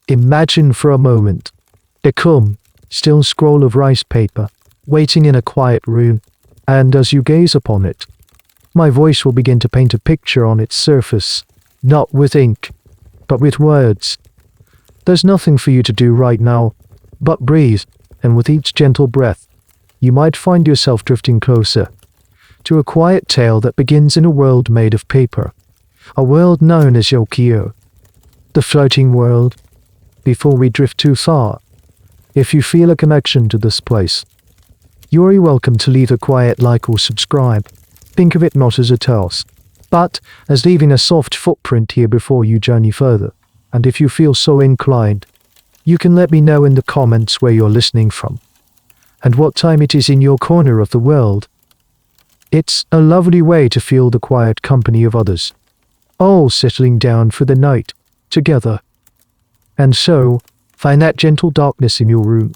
Imagine for a moment a calm, still scroll of rice paper, waiting in a quiet room, and as you gaze upon it, my voice will begin to paint a picture on its surface, not with ink, but with words. There's nothing for you to do right now, but breathe, and with each gentle breath, you might find yourself drifting closer to a quiet tale that begins in a world made of paper, a world known as Ukiyo, the floating world. Before we drift too far, if you feel a connection to this place, you are welcome to leave a quiet like or subscribe. Think of it not as a task, but as leaving a soft footprint here before you journey further. And if you feel so inclined, you can let me know in the comments where you're listening from, and what time it is in your corner of the world. It's a lovely way to feel the quiet company of others, all settling down for the night, together. And so, find that gentle darkness in your room,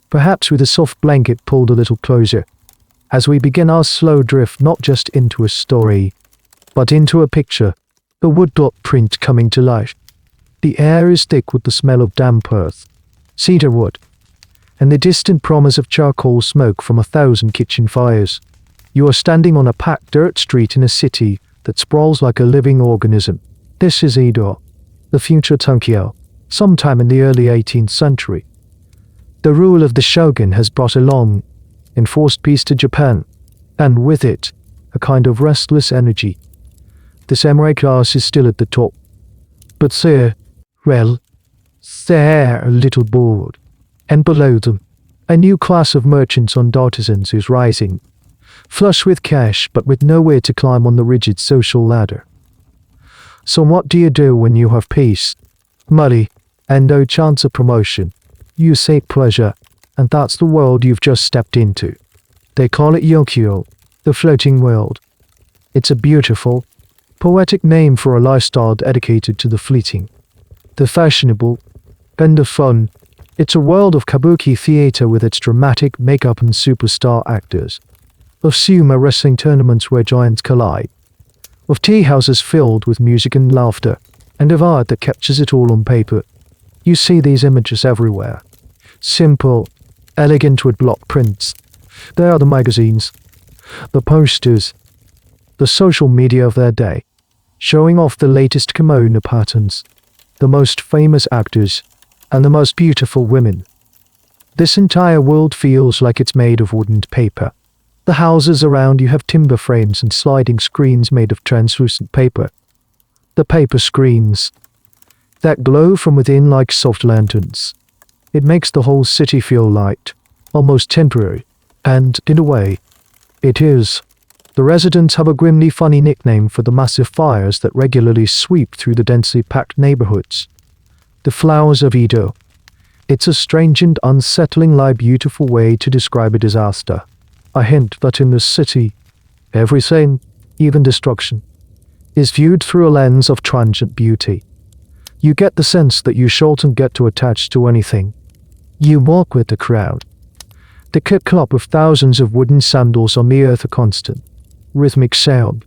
perhaps with a soft blanket pulled a little closer, as we begin our slow drift not just into a story, but into a picture, a wood dot print coming to life. The air is thick with the smell of damp earth, cedar wood, and the distant promise of charcoal smoke from 1,000 kitchen fires. You are standing on a packed dirt street in a city that sprawls like a living organism. This is Edo, the future Tokyo, sometime in the early 18th century. The rule of the shogun has brought along enforced peace to Japan, and with it, a kind of restless energy. The samurai class is still at the top, but they're a little bored. And below them, a new class of merchants on artisans is rising, flush with cash but with nowhere to climb on the rigid social ladder. So what do you do when you have peace, money, and no chance of promotion? You seek pleasure, and that's the world you've just stepped into. They call it Ukiyo, the floating world. It's a beautiful, poetic name for a lifestyle dedicated to the fleeting, the fashionable, and the fun. It's a world of kabuki theater with its dramatic makeup and superstar actors, of sumo wrestling tournaments where giants collide, of tea houses filled with music and laughter, and of art that captures it all on paper. You see these images everywhere. Simple, elegant wood block prints. They are the magazines, the posters, the social media of their day, showing off the latest kimono patterns, the most famous actors, and the most beautiful women. This entire world feels like it's made of wood and paper. The houses around you have timber frames and sliding screens made of translucent paper. The paper screens that glow from within like soft lanterns. It makes the whole city feel light, almost temporary, and, in a way, it is. The residents have a grimly funny nickname for the massive fires that regularly sweep through the densely packed neighborhoods. The flowers of Edo. It's a strange and unsettlingly beautiful way to describe a disaster. A hint that in this city, everything, even destruction, is viewed through a lens of transient beauty. You get the sense that you shouldn't get too attached to anything. You walk with the crowd. The clip-clop of thousands of wooden sandals on the earth a constant, rhythmic sound.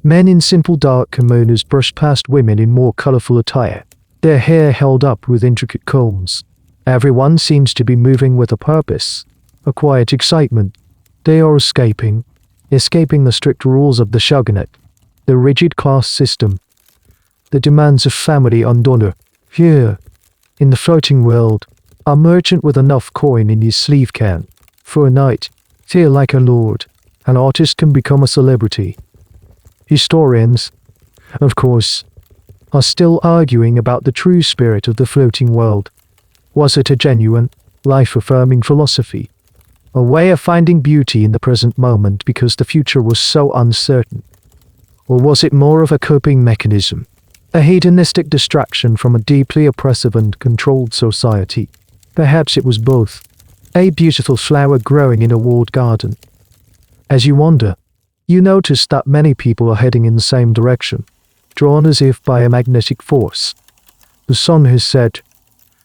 Men in simple dark kimonos brush past women in more colorful attire, their hair held up with intricate combs. Everyone seems to be moving with a purpose, a quiet excitement. They are escaping the strict rules of the shogunate, the rigid caste system, the demands of family and honor. Here, in the floating world, a merchant with enough coin in his sleeve can, for a night, feel like a lord. An artist can become a celebrity. Historians, of course, are still arguing about the true spirit of the floating world. Was it a genuine, life-affirming philosophy? A way of finding beauty in the present moment because the future was so uncertain? Or was it more of a coping mechanism, a hedonistic distraction from a deeply oppressive and controlled society? Perhaps it was both, a beautiful flower growing in a walled garden. As you wander, you notice that many people are heading in the same direction, drawn as if by a magnetic force. The sun has set,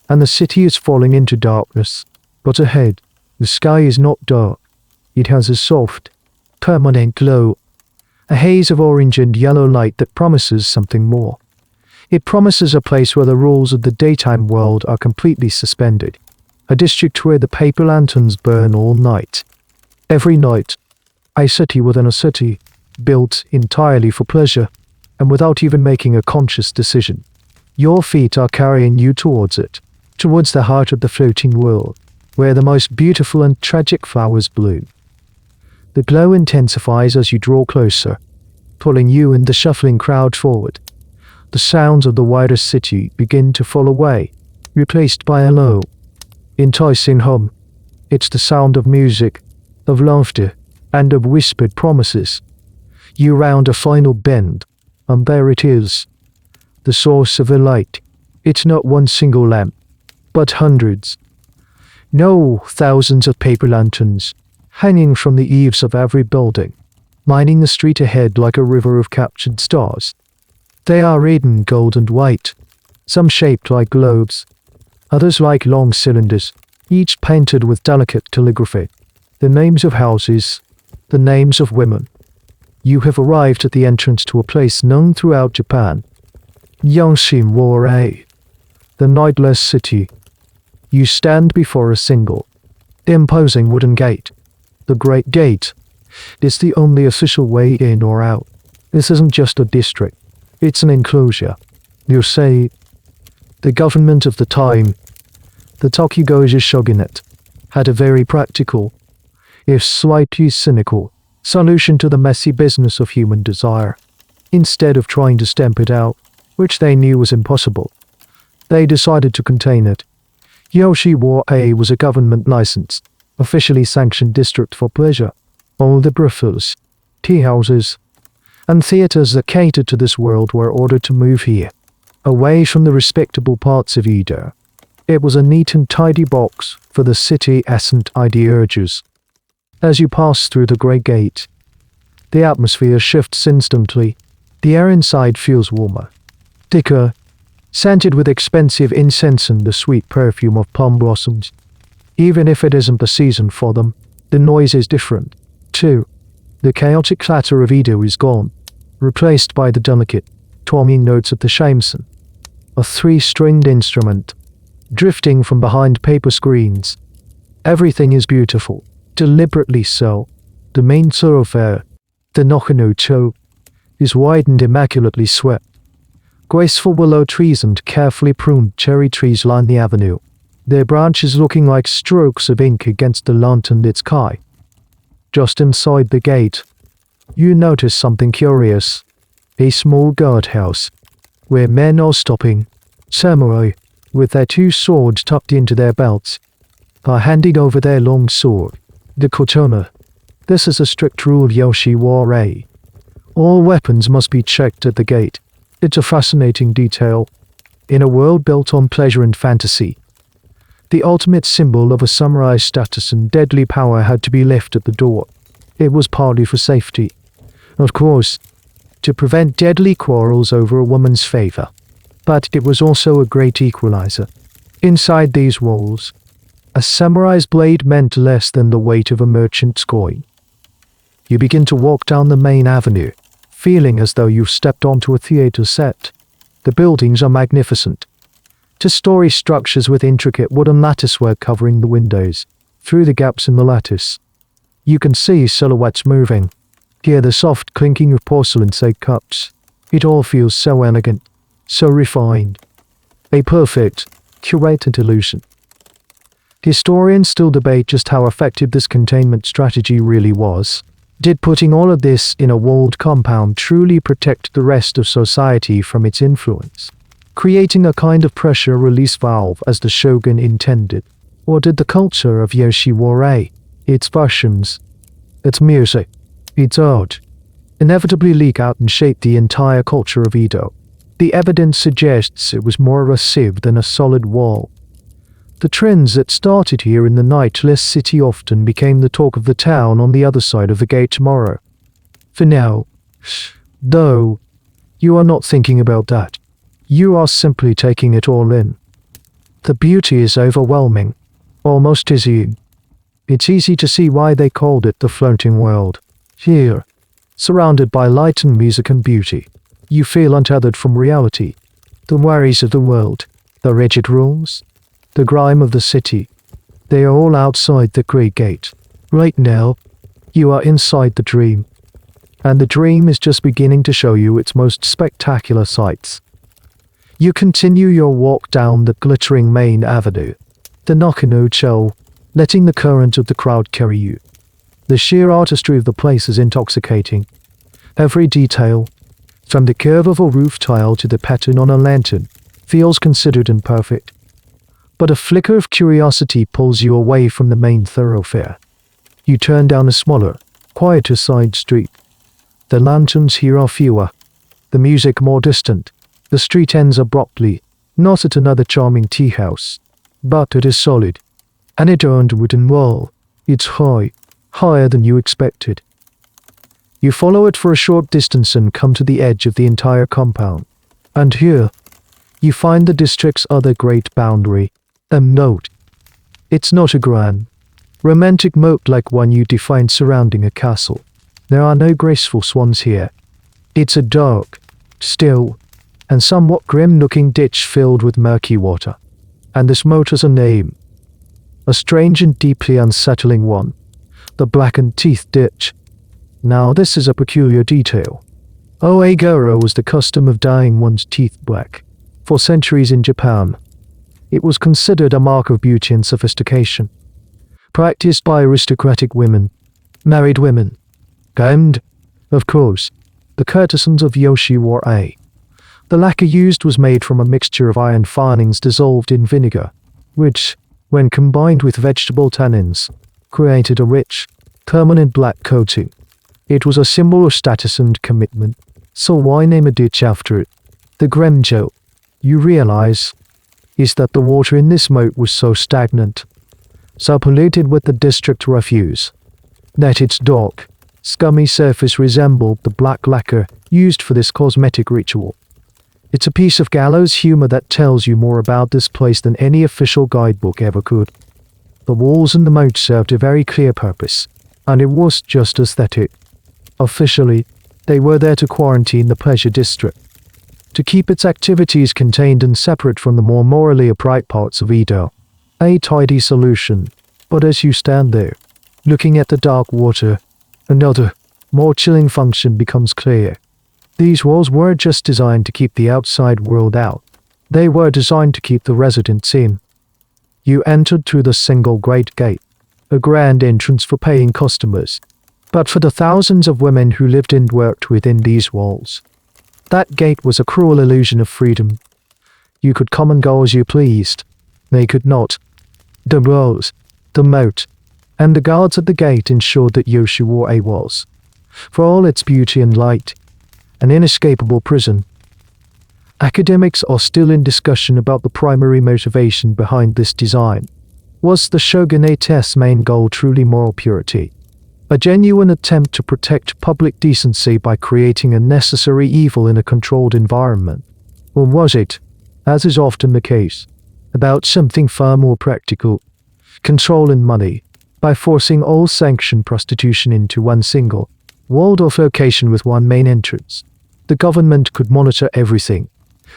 and the city is falling into darkness, but ahead, the sky is not dark. It has a soft, permanent glow, a haze of orange and yellow light that promises something more. It promises a place where the rules of the daytime world are completely suspended. A district where the paper lanterns burn all night. Every night. A city within a city, built entirely for pleasure, and without even making a conscious decision. Your feet are carrying you towards it, towards the heart of the floating world, where the most beautiful and tragic flowers bloom. The glow intensifies as you draw closer, pulling you and the shuffling crowd forward. The sounds of the wider city begin to fall away, replaced by a low, enticing hum. It's the sound of music, of laughter, and of whispered promises. You round a final bend, and there it is, the source of the light. It's not one single lamp, but hundreds. No, thousands of paper lanterns, hanging from the eaves of every building, lining the street ahead like a river of captured stars. They are red and gold and white, some shaped like globes, others like long cylinders, each painted with delicate calligraphy. The names of houses, the names of women. You have arrived at the entrance to a place known throughout Japan. Yoshiwara, the nightless city. You stand before a single, imposing wooden gate. The Great Gate is the only official way in or out. This isn't just a district, it's an enclosure. You say, the government of the time, the Tokugawa shogunate, had a very practical, if slightly cynical, solution to the messy business of human desire. Instead of trying to stamp it out, which they knew was impossible, they decided to contain it. Yoshiwara was a government-licensed, officially sanctioned district for pleasure. All the brothels, tea houses, and theaters that catered to this world were ordered to move here, away from the respectable parts of Edo. It was a neat and tidy box for the city-essent ideurgers. As you pass through the Great Gate, the atmosphere shifts instantly. The air inside feels warmer, thicker, scented with expensive incense and the sweet perfume of plum blossoms. Even if it isn't the season for them, the noise is different, too. The chaotic clatter of Edo is gone, replaced by the delicate, twanging notes of the shamisen, a three-stringed instrument, drifting from behind paper screens. Everything is beautiful, deliberately so. The main thoroughfare, the Nakano-cho, is wide and immaculately swept. Graceful willow trees and carefully pruned cherry trees line the avenue, their branches looking like strokes of ink against the lantern-lit sky. Just inside the gate, you notice something curious. A small guardhouse, where men are stopping. Samurai, with their two swords tucked into their belts, are handing over their long sword, the katana. This is a strict rule Yoshiwara. All weapons must be checked at the gate. It's a fascinating detail. In a world built on pleasure and fantasy, the ultimate symbol of a samurai's status and deadly power had to be left at the door. It was partly for safety, of course, to prevent deadly quarrels over a woman's favor. But it was also a great equalizer. Inside these walls, a samurai's blade meant less than the weight of a merchant's coin. You begin to walk down the main avenue, feeling as though you've stepped onto a theater set. The buildings are magnificent. Two-story structures with intricate wooden latticework covering the windows. Through the gaps in the lattice, you can see silhouettes moving. Hear the soft clinking of porcelain-shaped cups. It all feels so elegant, so refined. A perfect, curated illusion. Historians still debate just how effective this containment strategy really was. Did putting all of this in a walled compound truly protect the rest of society from its influence, creating a kind of pressure release valve as the shogun intended? Or did the culture of Yoshiwara, its fashions, its music, its art, inevitably leak out and shape the entire culture of Edo? The evidence suggests it was more of a sieve than a solid wall. The trends that started here in the nightless city often became the talk of the town on the other side of the gate tomorrow. For now, though, you are not thinking about that. You are simply taking it all in. The beauty is overwhelming, almost dizzying. It's easy to see why they called it the floating world. Here, surrounded by light and music and beauty, you feel untethered from reality. The worries of the world, the rigid rules, the grime of the city, they are all outside the great gate. Right now, you are inside the dream, and the dream is just beginning to show you its most spectacular sights. You continue your walk down the glittering main avenue, the Nakano-cho, letting the current of the crowd carry you. The sheer artistry of the place is intoxicating. Every detail, from the curve of a roof tile to the pattern on a lantern, feels considered and perfect. But a flicker of curiosity pulls you away from the main thoroughfare. You turn down a smaller, quieter side street. The lanterns here are fewer, the music more distant. The street ends abruptly, not at another charming tea house, but it is solid. An adorned wooden wall. It's high, higher than you expected. You follow it for a short distance and come to the edge of the entire compound. And here, you find the district's other great boundary, a moat. It's not a grand, romantic moat like one you'd find surrounding a castle. There are no graceful swans here. It's a dark, still, and somewhat grim-looking ditch filled with murky water. And this moat has a name. A strange and deeply unsettling one. The Blackened Teeth Ditch. Now this is a peculiar detail. Oiran was the custom of dyeing one's teeth black. For centuries in Japan, it was considered a mark of beauty and sophistication. Practiced by aristocratic women, married women, and, of course, the courtesans of Yoshiwara. The lacquer used was made from a mixture of iron filings dissolved in vinegar, which, when combined with vegetable tannins, created a rich, permanent black coating. It was a symbol of status and commitment, so why name a ditch after it? The grim joke, you realize, is that the water in this moat was so stagnant, so polluted with the district refuse, that its dark, scummy surface resembled the black lacquer used for this cosmetic ritual. It's a piece of gallows humor that tells you more about this place than any official guidebook ever could. The walls and the moat served a very clear purpose, and it was just aesthetic. Officially, they were there to quarantine the pleasure district, to keep its activities contained and separate from the more morally upright parts of Edo. A tidy solution, but as you stand there, looking at the dark water, another, more chilling function becomes clear. These walls weren't just designed to keep the outside world out. They were designed to keep the residents in. You entered through the single great gate, a grand entrance for paying customers, but for the thousands of women who lived and worked within these walls, that gate was a cruel illusion of freedom. You could come and go as you pleased. They could not. The walls, the moat, and the guards at the gate ensured that Yoshiwara was, for all its beauty and light, an inescapable prison. Academics are still in discussion about the primary motivation behind this design. Was the shogunate's main goal truly moral purity? A genuine attempt to protect public decency by creating a necessary evil in a controlled environment? Or was it, as is often the case, about something far more practical, control and money, by forcing all sanctioned prostitution into one single, walled-off location with one main entrance? The government could monitor everything.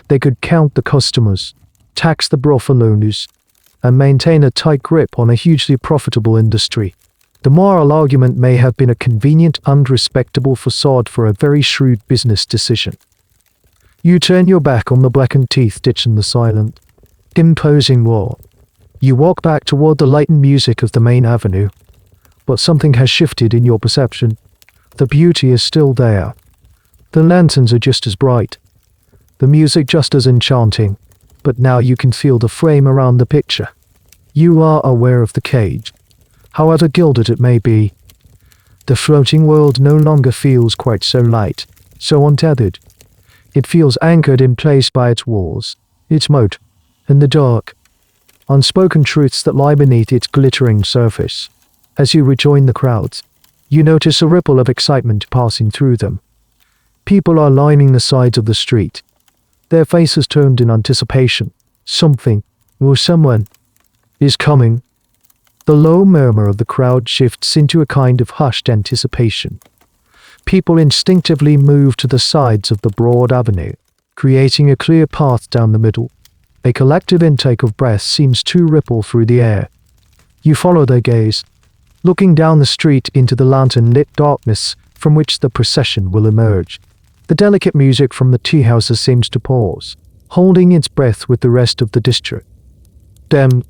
They could count the customers, tax the brothel owners, and maintain a tight grip on a hugely profitable industry. The moral argument may have been a convenient and respectable facade for a very shrewd business decision. You turn your back on the blackened teeth ditch and the silent, imposing wall. You walk back toward the light and music of the main avenue, but something has shifted in your perception. The beauty is still there. The lanterns are just as bright, the music just as enchanting, but now you can feel the frame around the picture. You are aware of the cage, however gilded it may be. The floating world no longer feels quite so light, so untethered. It feels anchored in place by its walls, its moat, and the dark, unspoken truths that lie beneath its glittering surface. As you rejoin the crowds, you notice a ripple of excitement passing through them. People are lining the sides of the street, their faces turned in anticipation. Something, or someone, is coming. The low murmur of the crowd shifts into a kind of hushed anticipation. People instinctively move to the sides of the broad avenue, creating a clear path down the middle. A collective intake of breath seems to ripple through the air. You follow their gaze, looking down the street into the lantern-lit darkness from which the procession will emerge. The delicate music from the tea houses seems to pause, holding its breath with the rest of the district. Then,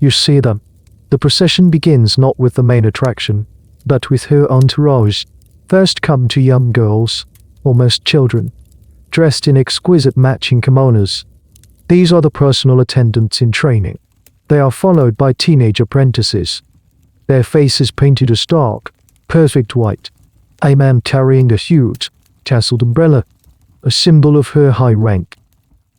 you see them. The procession begins not with the main attraction, but with her entourage. First come two young girls, almost children, dressed in exquisite matching kimonos. These are the personal attendants in training. They are followed by teenage apprentices, their faces painted a stark, perfect white. A man carrying a huge, tasseled umbrella, a symbol of her high rank,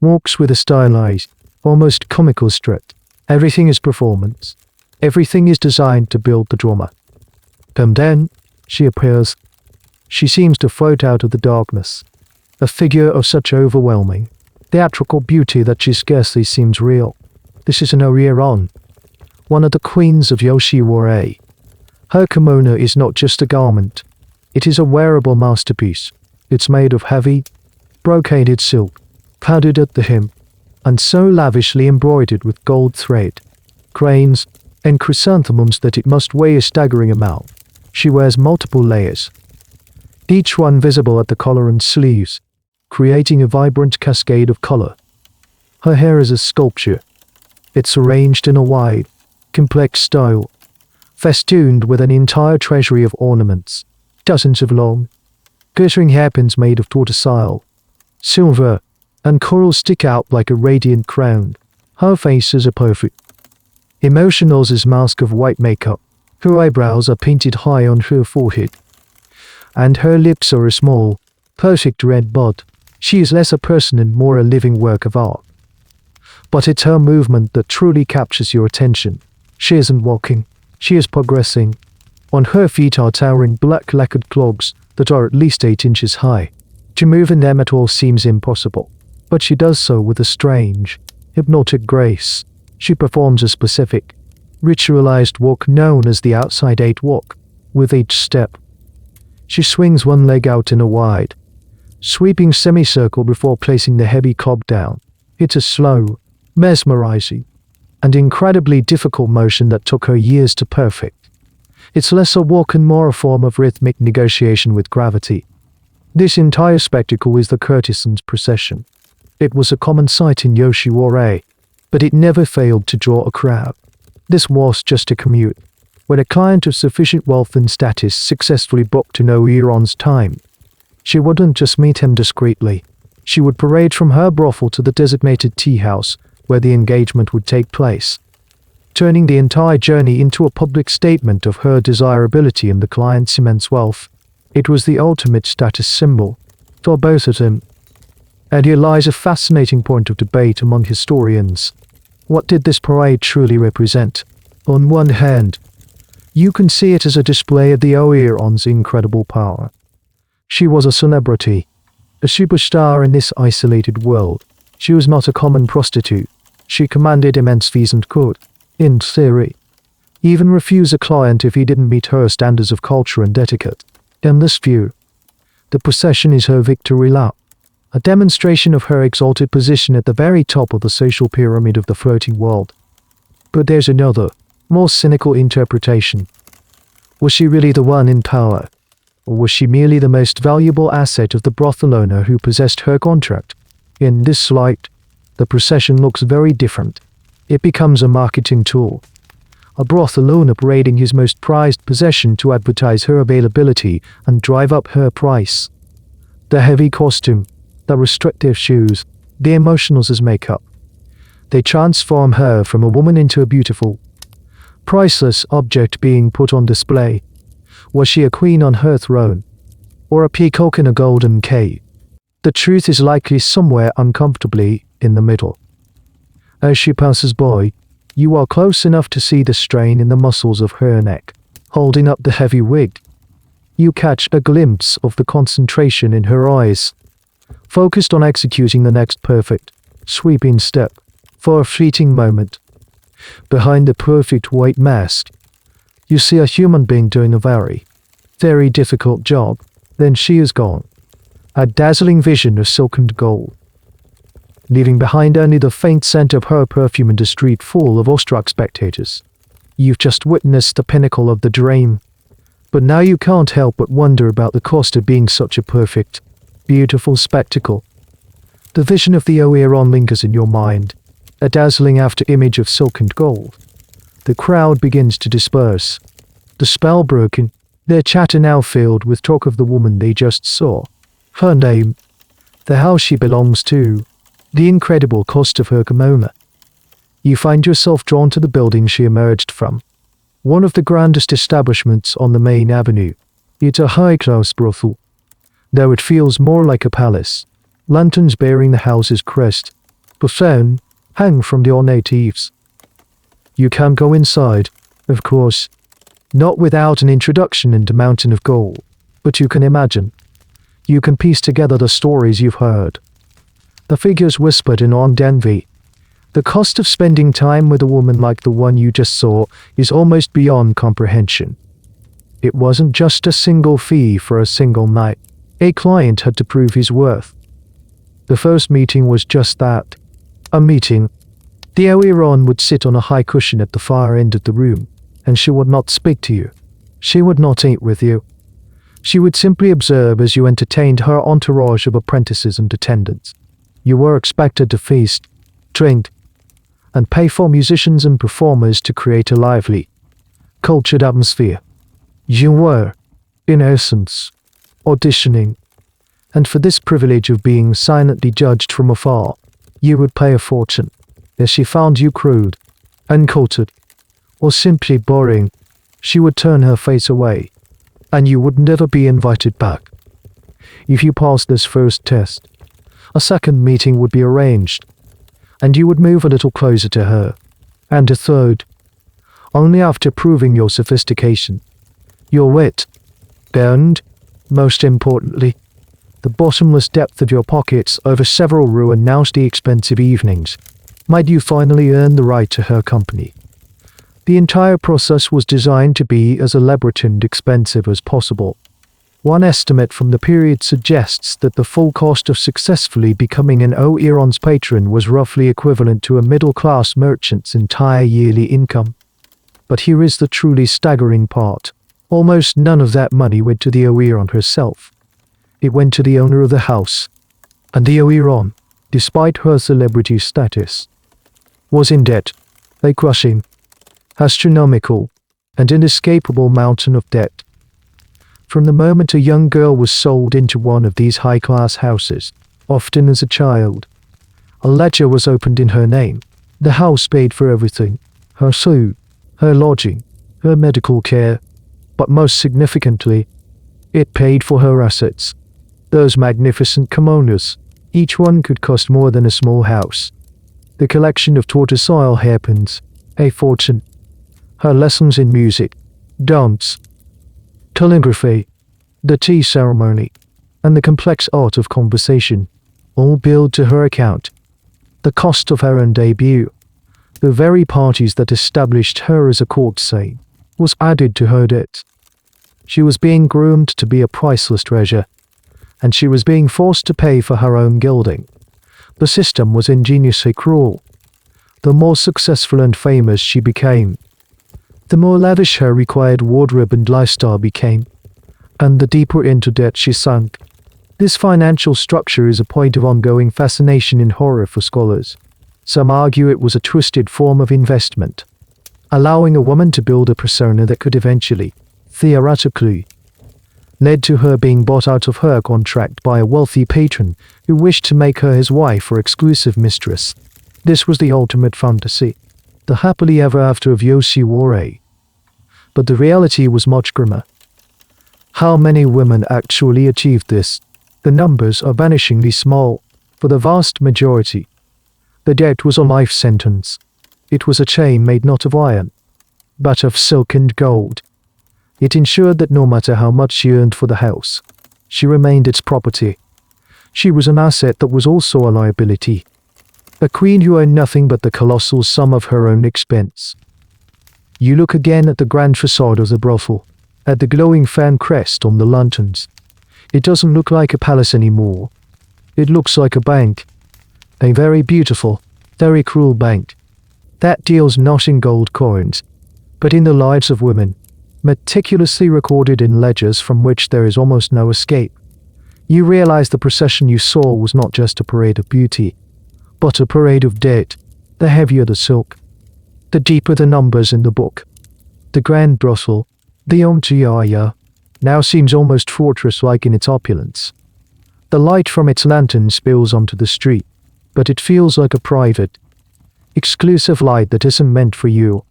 walks with a stylized, almost comical strut. Everything is performance. Everything is designed to build the drama. And then, she appears. She seems to float out of the darkness, a figure of such overwhelming, theatrical beauty that she scarcely seems real. This is an Oiran, one of the queens of Yoshiwara. Her kimono is not just a garment. It is a wearable masterpiece. It's made of heavy, brocaded silk, padded at the hem, and so lavishly embroidered with gold thread, cranes, and chrysanthemums that it must weigh a staggering amount. She wears multiple layers, each one visible at the collar and sleeves, creating a vibrant cascade of color. Her hair is a sculpture. It's arranged in a wide, complex style, festooned with an entire treasury of ornaments, dozens of long, glittering hairpins made of tortoiseshell, silver, and coral stick out like a radiant crown. Her face is a perfect, emotionless as mask of white makeup. Her eyebrows are painted high on her forehead, and her lips are a small, perfect red bud. She is less a person and more a living work of art. But it's her movement that truly captures your attention. She isn't walking, she is progressing. On her feet are towering black lacquered clogs that are at least 8 inches high. To move in them at all seems impossible, but she does so with a strange, hypnotic grace. She performs a specific, ritualized walk known as the outside 8 walk. With each step, she swings one leg out in a wide, sweeping semicircle before placing the heavy clog down. It's a slow, mesmerizing, and incredibly difficult motion that took her years to perfect. It's less a walk and more a form of rhythmic negotiation with gravity. This entire spectacle is the Courtesans' procession. It was a common sight in Yoshiwara, but it never failed to draw a crowd. This was just a commute, when a client of sufficient wealth and status successfully booked an Oiran's time. She wouldn't just meet him discreetly. She would parade from her brothel to the designated tea house where the engagement would take place, turning the entire journey into a public statement of her desirability and the client's immense wealth. It was the ultimate status symbol for both of them. And here lies a fascinating point of debate among historians. What did this parade truly represent? On one hand, you can see it as a display of the Oiran's incredible power. She was a celebrity, a superstar in this isolated world. She was not a common prostitute. She commanded immense fees and could, in theory, even refuse a client if he didn't meet her standards of culture and etiquette. In this view, the procession is her victory lap, a demonstration of her exalted position at the very top of the social pyramid of the floating world. But there's another, more cynical interpretation. Was she really the one in power? Or was she merely the most valuable asset of the brothel owner who possessed her contract? In this light, the procession looks very different. It becomes a marketing tool, a brothel owner parading his most prized possession to advertise her availability and drive up her price. The heavy costume, the restrictive shoes, the emotionals as makeup. They transform her from a woman into a beautiful, priceless object being put on display. Was she a queen on her throne, or a peacock in a golden cage? The truth is likely somewhere uncomfortably in the middle. As she passes by, you are close enough to see the strain in the muscles of her neck, holding up the heavy wig. You catch a glimpse of the concentration in her eyes, focused on executing the next perfect, sweeping step. For a fleeting moment, behind the perfect white mask, you see a human being doing a very, very difficult job. Then she is gone. A dazzling vision of silk and gold, leaving behind only the faint scent of her perfume and a street full of awestruck spectators. You've just witnessed the pinnacle of the dream. But now you can't help but wonder about the cost of being such a perfect, beautiful spectacle. The vision of the Oiran lingers in your mind, a dazzling after-image of silk and gold. The crowd begins to disperse. The spell broken, their chatter now filled with talk of the woman they just saw. Her name, the house she belongs to, the incredible cost of her kimono. You find yourself drawn to the building she emerged from. One of the grandest establishments on the main avenue. It's a high-class brothel, though it feels more like a palace. Lanterns bearing the house's crest, buffon, hang from the ornate eaves. You can't go inside, of course, not without an introduction into Mountain of Gold, but you can imagine. You can piece together the stories you've heard. The figures whispered in armed envy. The cost of spending time with a woman like the one you just saw is almost beyond comprehension. It wasn't just a single fee for a single night. A client had to prove his worth. The first meeting was just that. A meeting. The Oiran would sit on a high cushion at the far end of the room, and she would not speak to you. She would not eat with you. She would simply observe as you entertained her entourage of apprentices and attendants. You were expected to feast, drink, and pay for musicians and performers to create a lively, cultured atmosphere. You were, in essence, auditioning, and for this privilege of being silently judged from afar, you would pay a fortune. If she found you crude, uncultured, or simply boring, she would turn her face away, and you would never be invited back. If you passed this first test, a second meeting would be arranged, and you would move a little closer to her, and a third, only after proving your sophistication, your wit, and, most importantly, the bottomless depth of your pockets over several ruinously expensive evenings, might you finally earn the right to her company. The entire process was designed to be as elaborate and expensive as possible. One estimate from the period suggests that the full cost of successfully becoming an Oiran's patron was roughly equivalent to a middle-class merchant's entire yearly income. But here is the truly staggering part. Almost none of that money went to the Oiran herself. It went to the owner of the house. And the Oiran, despite her celebrity status, was in debt. A crushing, astronomical, and inescapable mountain of debt. From the moment a young girl was sold into one of these high-class houses, often as a child, a ledger was opened in her name. The house paid for everything: her food, her lodging, her medical care, but most significantly, it paid for her assets. Those magnificent kimonos, each one could cost more than a small house. The collection of tortoiseshell hairpins, a fortune. Her lessons in music, dance, calligraphy, the tea ceremony, and the complex art of conversation, all billed to her account. The cost of her own debut, the very parties that established her as a courtesan, was added to her debt. She was being groomed to be a priceless treasure, and she was being forced to pay for her own gilding. The system was ingeniously cruel. The more successful and famous she became, the more lavish her required wardrobe and lifestyle became, and the deeper into debt she sunk. This financial structure is a point of ongoing fascination in horror for scholars. Some argue it was a twisted form of investment, allowing a woman to build a persona that could eventually, theoretically, led to her being bought out of her contract by a wealthy patron who wished to make her his wife or exclusive mistress. This was the ultimate fantasy, the happily ever after of Yoshiwara. But the reality was much grimmer. How many women actually achieved this? The numbers are vanishingly small. For the vast majority, the debt was a life sentence. It was a chain made not of iron, but of silk and gold. It ensured that no matter how much she earned for the house, she remained its property. She was an asset that was also a liability. A queen who owned nothing but the colossal sum of her own expense. You look again at the grand facade of the brothel, at the glowing fan crest on the lanterns. It doesn't look like a palace anymore. It looks like a bank. A very beautiful, very cruel bank that deals not in gold coins, but in the lives of women, meticulously recorded in ledgers from which there is almost no escape. You realize the procession you saw was not just a parade of beauty, but a parade of debt. The heavier the silk, the deeper the numbers in the book. The grand brothel, the Ukiyo, now seems almost fortress-like in its opulence. The light from its lantern spills onto the street, but it feels like a private, exclusive light that isn't meant for you.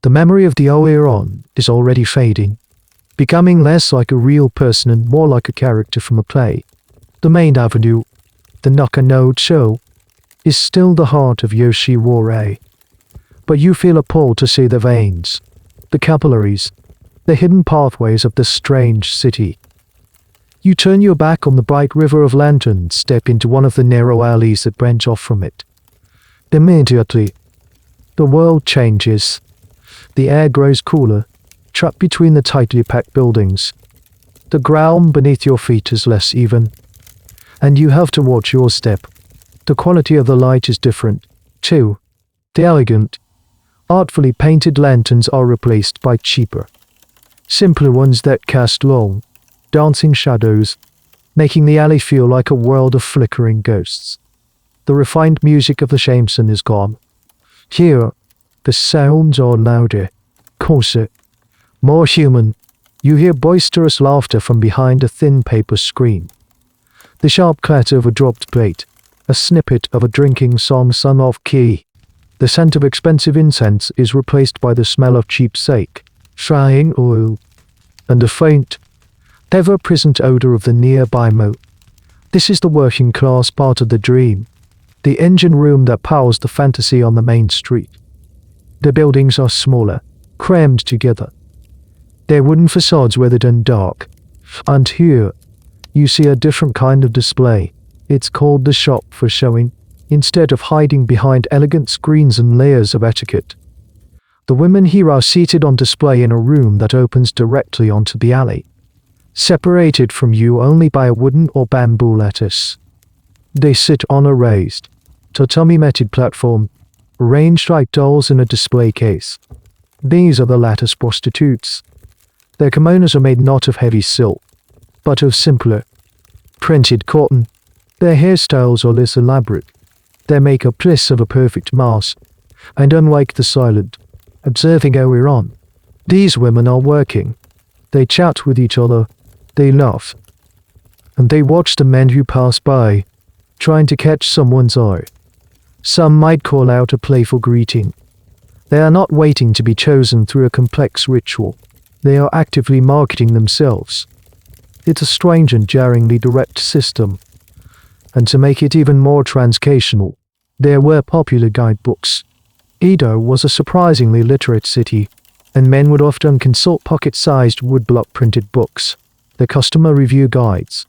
The memory of the Oiran is already fading, becoming less like a real person and more like a character from a play. The main avenue, the Nakano-cho, is still the heart of Yoshiwara, but you feel appalled to see the veins, the capillaries, the hidden pathways of this strange city. You turn your back on the bright river of lanterns, step into one of the narrow alleys that branch off from it. Immediately, the world changes. The air grows cooler, trapped between the tightly packed buildings. The ground beneath your feet is less even, and you have to watch your step. The quality of the light is different, too. The elegant, artfully painted lanterns are replaced by cheaper, simpler ones that cast long, dancing shadows, making the alley feel like a world of flickering ghosts. The refined music of the shamisen is gone. Here, the sounds are louder, coarser, more human. You hear boisterous laughter from behind a thin paper screen. The sharp clatter of a dropped plate, a snippet of a drinking song sung off key. The scent of expensive incense is replaced by the smell of cheap sake, frying oil, and the faint, ever-present odor of the nearby moat. This is the working class part of the dream, the engine room that powers the fantasy on the main street. The buildings are smaller, crammed together, their wooden facades weathered and dark. And here, you see a different kind of display. It's called the shop for showing, instead of hiding behind elegant screens and layers of etiquette. The women here are seated on display in a room that opens directly onto the alley, separated from you only by a wooden or bamboo lattice. They sit on a raised, tatami-matted platform, arranged like dolls in a display case. These are the lattice prostitutes. Their kimonos are made not of heavy silk, but of simpler, printed cotton. Their hairstyles are less elaborate, their makeup less of a perfect mask, and unlike the silent, observing Oiran, these women are working. They chat with each other, they laugh, and they watch the men who pass by, trying to catch someone's eye. Some might call out a playful greeting. They are not waiting to be chosen through a complex ritual. They are actively marketing themselves. It's a strange and jarringly direct system. And to make it even more transcational, there were popular guidebooks. Edo was a surprisingly literate city, and men would often consult pocket-sized woodblock printed books, the customer review guides.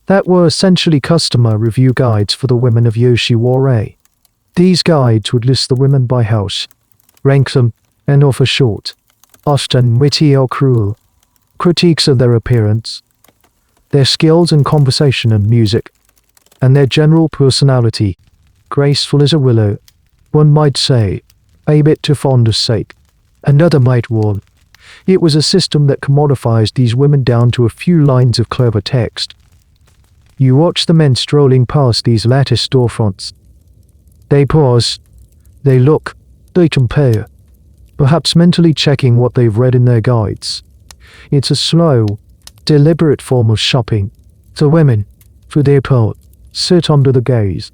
That were essentially customer review guides for the women of Yoshiwara. These guides would list the women by house, rank them, and offer short, often witty or cruel, critiques of their appearance, their skills in conversation and music, and their general personality, graceful as a willow, one might say, a bit too fond of sake. Another might warn, it was a system that commodifies these women down to a few lines of clever text. You watch the men strolling past these lattice storefronts. They pause, they look, they compare, perhaps mentally checking what they've read in their guides. It's a slow, deliberate form of shopping. The women, for their part, sit under the gaze,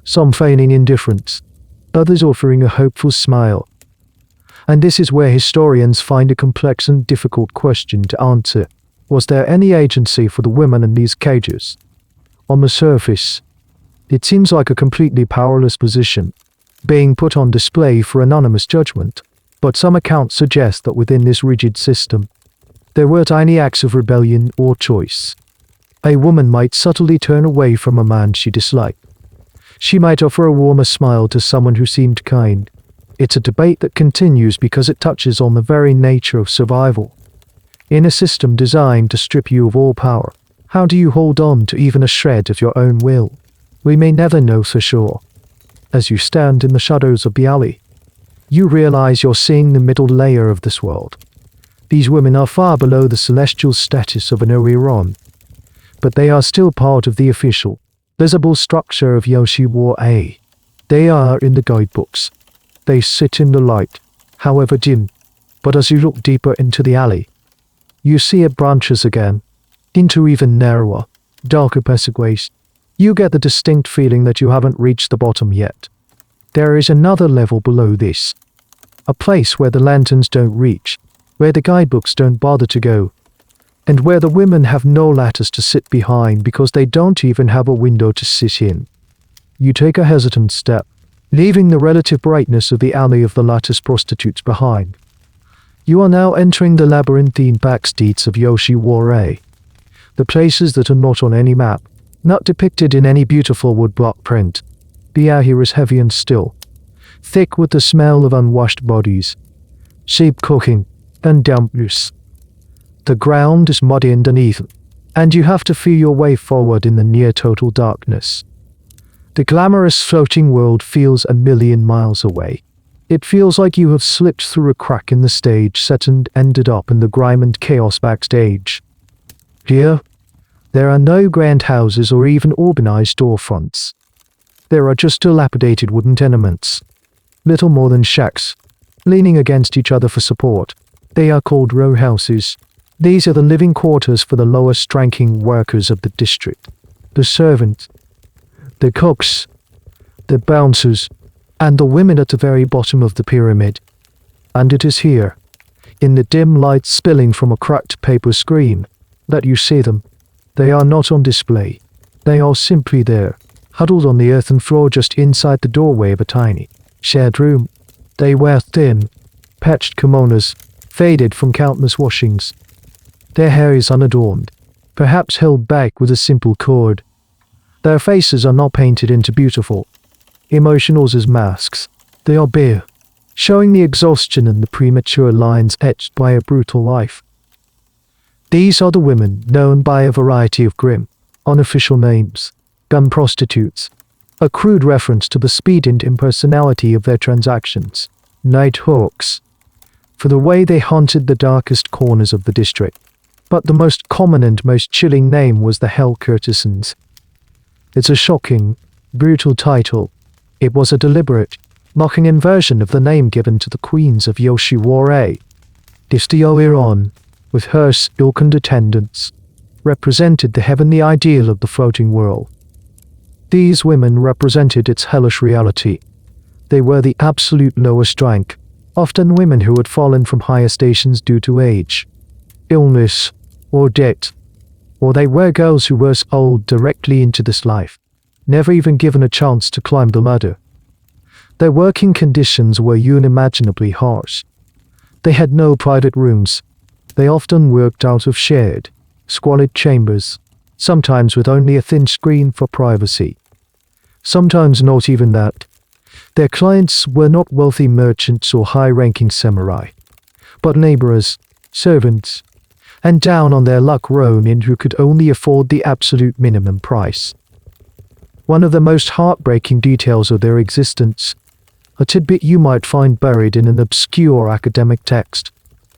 some feigning indifference, others offering a hopeful smile. And this is where historians find a complex and difficult question to answer. Was there any agency for the women in these cages? On the surface, it seems like a completely powerless position, being put on display for anonymous judgment, but some accounts suggest that within this rigid system, there were tiny acts of rebellion or choice. A woman might subtly turn away from a man she disliked. She might offer a warmer smile to someone who seemed kind. It's a debate that continues because it touches on the very nature of survival. In a system designed to strip you of all power, how do you hold on to even a shred of your own will? We may never know for sure. As you stand in the shadows of the alley, you realize you're seeing the middle layer of this world. These women are far below the celestial status of an Oiran, but they are still part of the official, visible structure of Yoshiwara. They are in the guidebooks. They sit in the light, however dim, but as you look deeper into the alley, you see it branches again, into even narrower, darker passageways. You get the distinct feeling that you haven't reached the bottom yet. There is another level below this, a place where the lanterns don't reach, where the guidebooks don't bother to go, and where the women have no ladders to sit behind because they don't even have a window to sit in. You take a hesitant step, leaving the relative brightness of the alley of the latticed prostitutes behind. You are now entering the labyrinthine backstreets of Yoshiwara, the places that are not on any map, not depicted in any beautiful woodblock print. The air here is heavy and still, thick with the smell of unwashed bodies, sheep cooking, and dampness. The ground is muddy and uneven, and you have to feel your way forward in the near-total darkness. The glamorous floating world feels a million miles away. It feels like you have slipped through a crack in the stage set and ended up in the grime and chaos backstage. Here, there are no grand houses or even organized storefronts. There are just dilapidated wooden tenements, little more than shacks, leaning against each other for support. They are called row houses. These are the living quarters for the lowest-ranking workers of the district. The servants, the cooks, the bouncers, and the women at the very bottom of the pyramid. And it is here, in the dim light spilling from a cracked paper screen, that you see them. They are not on display. They are simply there, huddled on the earthen floor just inside the doorway of a tiny, shared room. They wear thin, patched kimonos, faded from countless washings. Their hair is unadorned, perhaps held back with a simple cord. Their faces are not painted into beautiful, emotionals as masks. They are bare, showing the exhaustion and the premature lines etched by a brutal life. These are the women known by a variety of grim, unofficial names. Gun prostitutes, a crude reference to the speed and impersonality of their transactions. Night hawks, for the way they haunted the darkest corners of the district. But the most common and most chilling name was the Hell Courtesans. It's a shocking, brutal title. It was a deliberate, mocking inversion of the name given to the queens of Yoshiwara. The Oiran, with her silken attendants, represented the heavenly ideal of the floating world. These women represented its hellish reality. They were the absolute lowest rank, often women who had fallen from higher stations due to age, illness, or debt. Or they were girls who were sold directly into this life, never even given a chance to climb the ladder. Their working conditions were unimaginably harsh. They had no private rooms. They often worked out of shared, squalid chambers, sometimes with only a thin screen for privacy. Sometimes not even that. Their clients were not wealthy merchants or high-ranking samurai, but laborers, servants, and down on their luck Ronin who could only afford the absolute minimum price. One of the most heartbreaking details of their existence, a tidbit you might find buried in an obscure academic text,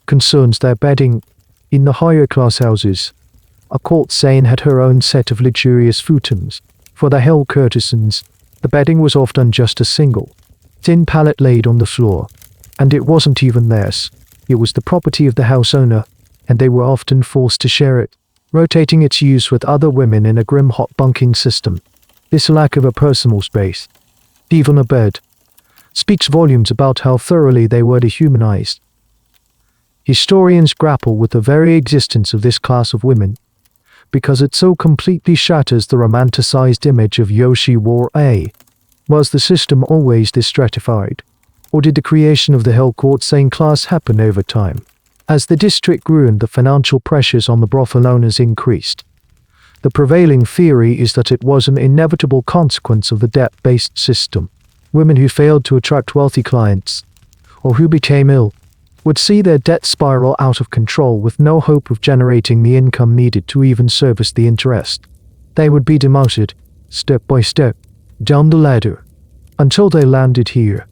concerns their bedding. In the higher class houses, a courtesan had her own set of luxurious futons. For the Hell Courtesans, the bedding was often just a single, thin pallet laid on the floor, and it wasn't even theirs. It was the property of the house owner, and they were often forced to share it, rotating its use with other women in a grim hot bunking system. This lack of a personal space, even a bed, speaks volumes about how thoroughly they were dehumanized. Historians grapple with the very existence of this class of women, because it so completely shatters the romanticized image of Yoshiwara. Was the system always this stratified, or did the creation of the Hell Courtesan class happen over time? As the district grew and the financial pressures on the brothel owners increased, the prevailing theory is that it was an inevitable consequence of the debt-based system. Women who failed to attract wealthy clients, or who became ill, would see their debt spiral out of control with no hope of generating the income needed to even service the interest. They would be demoted, step by step, down the ladder, until they landed here.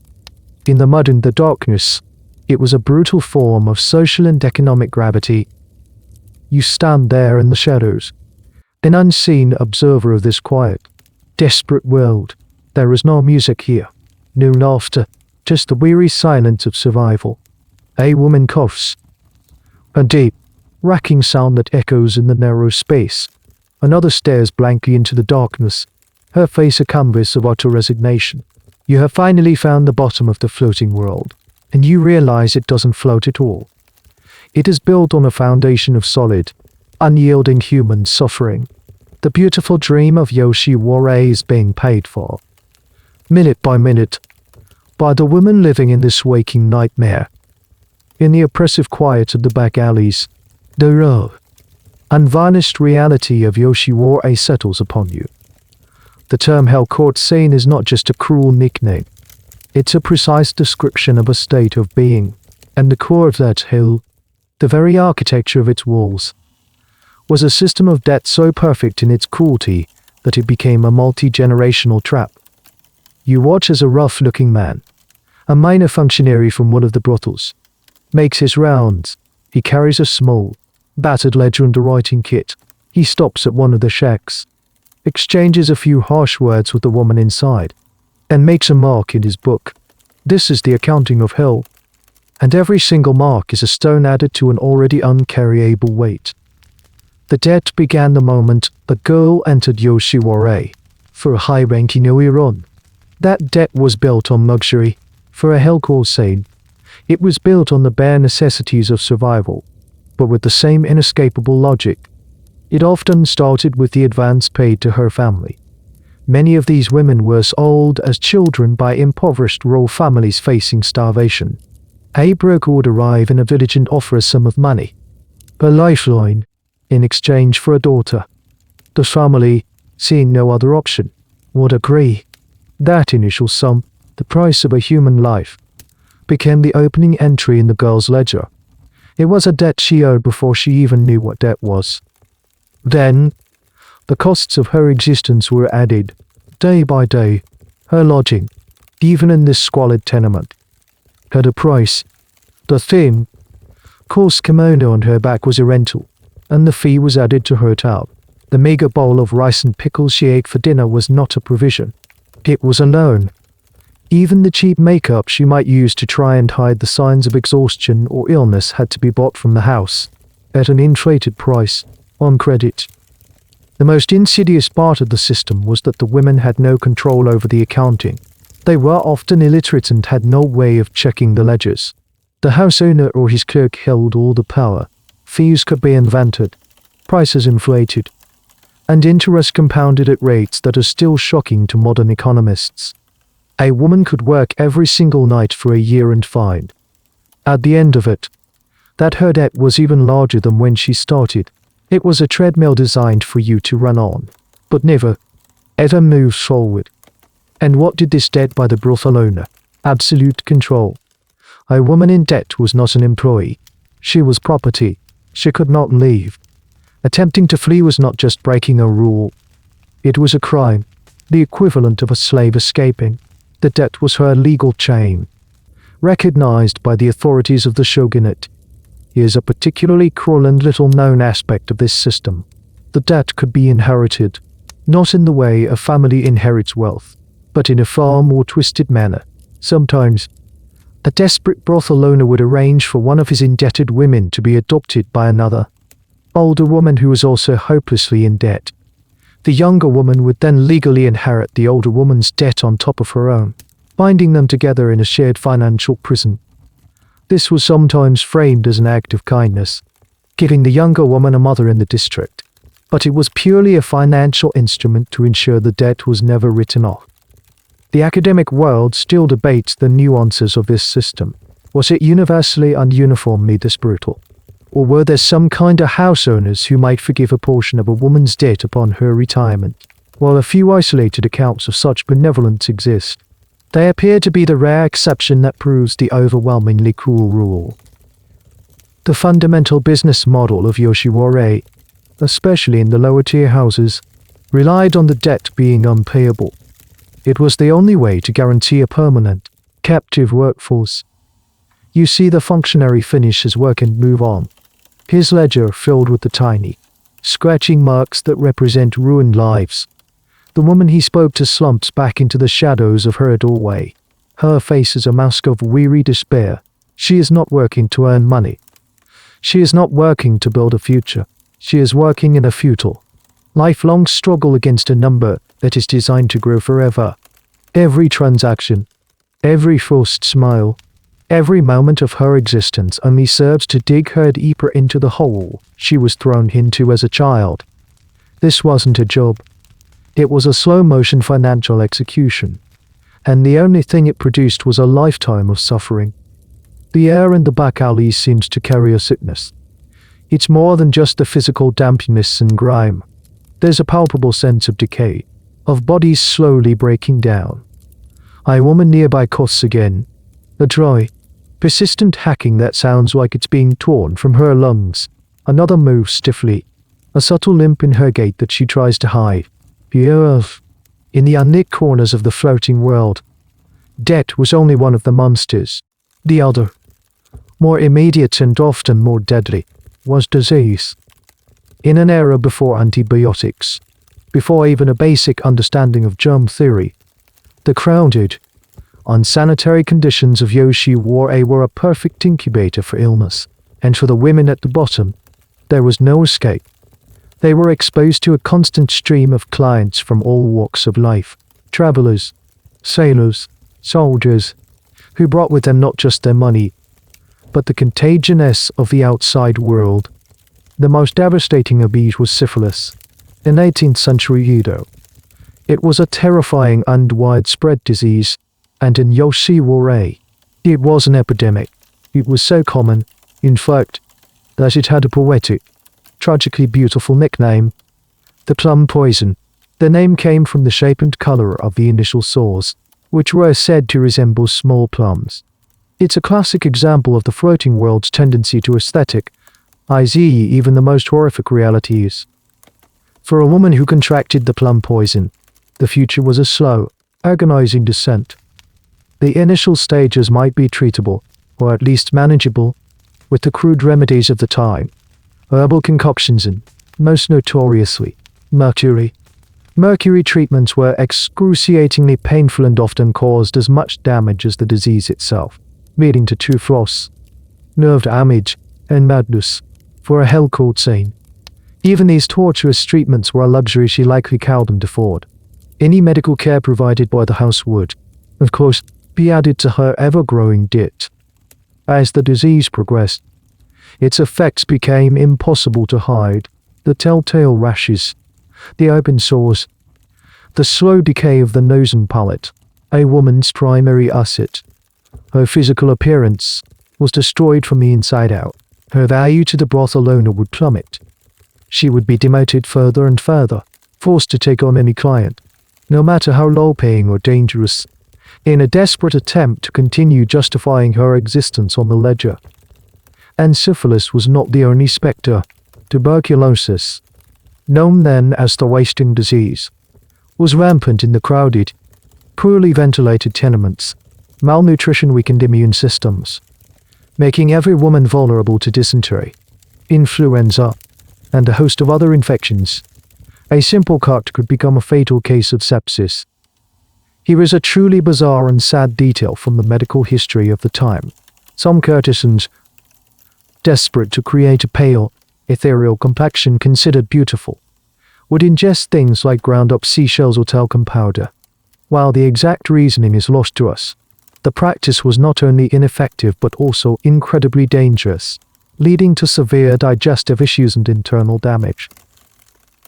In the mud and the darkness, it was a brutal form of social and economic gravity. You stand there in the shadows, an unseen observer of this quiet, desperate world. There is no music here, no laughter, just the weary silence of survival. A woman coughs, a deep, racking sound that echoes in the narrow space. Another stares blankly into the darkness, her face a canvas of utter resignation. You have finally found the bottom of the floating world, and you realize it doesn't float at all. It is built on a foundation of solid, unyielding human suffering. The beautiful dream of Yoshiwara is being paid for, minute by minute, by the women living in this waking nightmare. In the oppressive quiet of the back alleys, the raw, unvarnished reality of Yoshiwara settles upon you. The term hell courtesan is not just a cruel nickname. It's a precise description of a state of being, and the core of that hell, the very architecture of its walls, was a system of debt so perfect in its cruelty that it became a multi-generational trap. You watch as a rough-looking man, a minor functionary from one of the brothels, makes his rounds. He carries a small, battered ledger and a writing kit. He stops at one of the shacks, exchanges a few harsh words with the woman inside, and makes a mark in his book. This is the accounting of hell, and every single mark is a stone added to an already uncarryable weight. The debt began the moment the girl entered Yoshiwara. For a high-ranking Oiran, that debt was built on luxury. For a hell courtesan, it was built on the bare necessities of survival, but with the same inescapable logic. It often started with the advance paid to her family. Many of these women were sold as children by impoverished rural families facing starvation. A broker would arrive in a village and offer a sum of money, a lifeline, in exchange for a daughter. The family, seeing no other option, would agree. That initial sum, the price of a human life, became the opening entry in the girl's ledger. It was a debt she owed before she even knew what debt was. Then, the costs of her existence were added, day by day. Her lodging, even in this squalid tenement, had a price. The thin, coarse kimono on her back was a rental, and the fee was added to her tab. The meager bowl of rice and pickles she ate for dinner was not a provision. It was a loan. Even the cheap makeup she might use to try and hide the signs of exhaustion or illness had to be bought from the house, at an inflated price, on credit. The most insidious part of the system was that the women had no control over the accounting. They were often illiterate and had no way of checking the ledgers. The house owner or his clerk held all the power. Fees could be invented, prices inflated, and interest compounded at rates that are still shocking to modern economists. A woman could work every single night for a year and find, at the end of it, that her debt was even larger than when she started. It was a treadmill designed for you to run on, but never, ever move forward. And what did this debt buy the brothel owner? Absolute control. A woman in debt was not an employee. She was property. She could not leave. Attempting to flee was not just breaking a rule. It was a crime, the equivalent of a slave escaping. The debt was her legal chain, recognized by the authorities of the shogunate. Here's a particularly cruel and little-known aspect of this system. The debt could be inherited, not in the way a family inherits wealth, but in a far more twisted manner. Sometimes, a desperate brothel owner would arrange for one of his indebted women to be adopted by another, older woman who was also hopelessly in debt. The younger woman would then legally inherit the older woman's debt on top of her own, binding them together in a shared financial prison. This was sometimes framed as an act of kindness, giving the younger woman a mother in the district, but it was purely a financial instrument to ensure the debt was never written off. The academic world still debates the nuances of this system. Was it universally and uniformly this brutal? Or were there some kind of house owners who might forgive a portion of a woman's debt upon her retirement? While a few isolated accounts of such benevolence exist, they appear to be the rare exception that proves the overwhelmingly cruel rule. The fundamental business model of Yoshiwara, especially in the lower-tier houses, relied on the debt being unpayable. It was the only way to guarantee a permanent, captive workforce. You see the functionary finish his work and move on, his ledger filled with the tiny, scratching marks that represent ruined lives. The woman he spoke to slumps back into the shadows of her doorway. Her face is a mask of weary despair. She is not working to earn money. She is not working to build a future. She is working in a futile, lifelong struggle against a number that is designed to grow forever. Every transaction, every forced smile, every moment of her existence only serves to dig her deeper into the hole she was thrown into as a child. This wasn't a job. It was a slow-motion financial execution, and the only thing it produced was a lifetime of suffering. The air in the back alleys seems to carry a sickness. It's more than just the physical dampness and grime. There's a palpable sense of decay, of bodies slowly breaking down. A woman nearby coughs again, a dry, persistent hacking that sounds like it's being torn from her lungs. Another moves stiffly, a subtle limp in her gait that she tries to hide. In the unlit corners of the floating world, debt was only one of the monsters. The other, more immediate and often more deadly, was disease. In an era before antibiotics, before even a basic understanding of germ theory, the crowded, unsanitary conditions of Yoshiwara were a perfect incubator for illness, and for the women at the bottom, there was no escape. They were exposed to a constant stream of clients from all walks of life, travelers, sailors, soldiers, who brought with them not just their money, but the contagiousness of the outside world. The most devastating of these was syphilis, in 18th century Edo. It was a terrifying and widespread disease, and in Yoshiwara, it was an epidemic. It was so common, in fact, that it had a poetic, tragically beautiful nickname, the plum poison. The name came from the shape and color of the initial sores, which were said to resemble small plums. It's a classic example of the floating world's tendency to aesthetic, i.e. even the most horrific realities. For a woman who contracted the plum poison, the future was a slow, agonizing descent. The initial stages might be treatable, or at least manageable, with the crude remedies of the time. Herbal concoctions and, most notoriously, mercury. Mercury treatments were excruciatingly painful and often caused as much damage as the disease itself, leading to true frosts, nerve damage, and madness, for a hell-called sane. Even these torturous treatments were a luxury she likely couldn't afford. Any medical care provided by the house would, of course, be added to her ever-growing debt. As the disease progressed, its effects became impossible to hide. The telltale rashes, the open sores, the slow decay of the nose and palate, a woman's primary asset. Her physical appearance was destroyed from the inside out. Her value to the brothel owner would plummet. She would be demoted further and further, forced to take on any client, no matter how low-paying or dangerous, in a desperate attempt to continue justifying her existence on the ledger. And syphilis was not the only spectre. Tuberculosis, known then as the wasting disease, was rampant in the crowded, poorly ventilated tenements. Malnutrition weakened immune systems, making every woman vulnerable to dysentery, influenza, and a host of other infections. A simple cut could become a fatal case of sepsis. Here is a truly bizarre and sad detail from the medical history of the time. Some courtesans, desperate to create a pale, ethereal complexion considered beautiful, would ingest things like ground-up seashells or talcum powder. While the exact reasoning is lost to us, the practice was not only ineffective but also incredibly dangerous, leading to severe digestive issues and internal damage.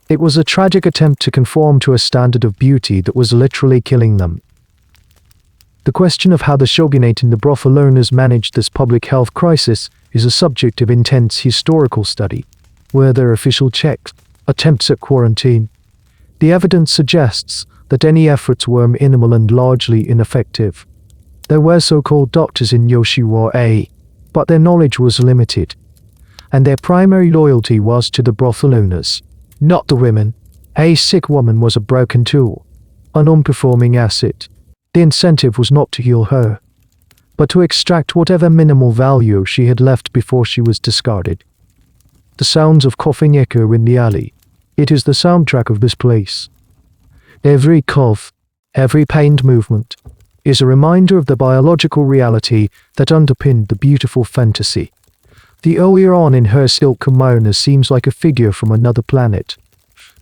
It was a tragic attempt to conform to a standard of beauty that was literally killing them. The question of how the shogunate and the brothel owners managed this public health crisis is a subject of intense historical study. Were there official checks, attempts at quarantine? The evidence suggests that any efforts were minimal and largely ineffective. There were so-called doctors in Yoshiwara, but their knowledge was limited, and their primary loyalty was to the brothel owners, not the women. A sick woman was a broken tool, a non-performing asset. The incentive was not to heal her, but to extract whatever minimal value she had left before she was discarded. The sounds of coughing echo in the alley. It is the soundtrack of this place. Every cough, every pained movement, is a reminder of the biological reality that underpinned the beautiful fantasy. The Oiran in her silk kimono seems like a figure from another planet.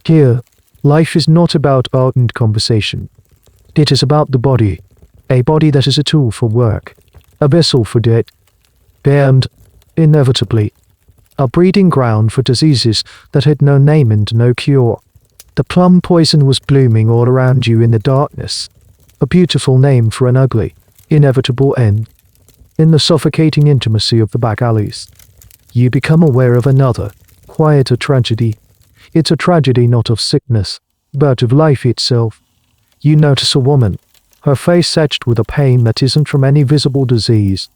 Here, life is not about art and conversation. It is about the body, a body that is a tool for work, a vessel for death, and, inevitably, a breeding ground for diseases that had no name and no cure. The plum poison was blooming all around you in the darkness, a beautiful name for an ugly, inevitable end. In the suffocating intimacy of the back alleys, you become aware of another, quieter tragedy. It's a tragedy not of sickness, but of life itself. You notice a woman, her face etched with a pain that isn't from any visible disease,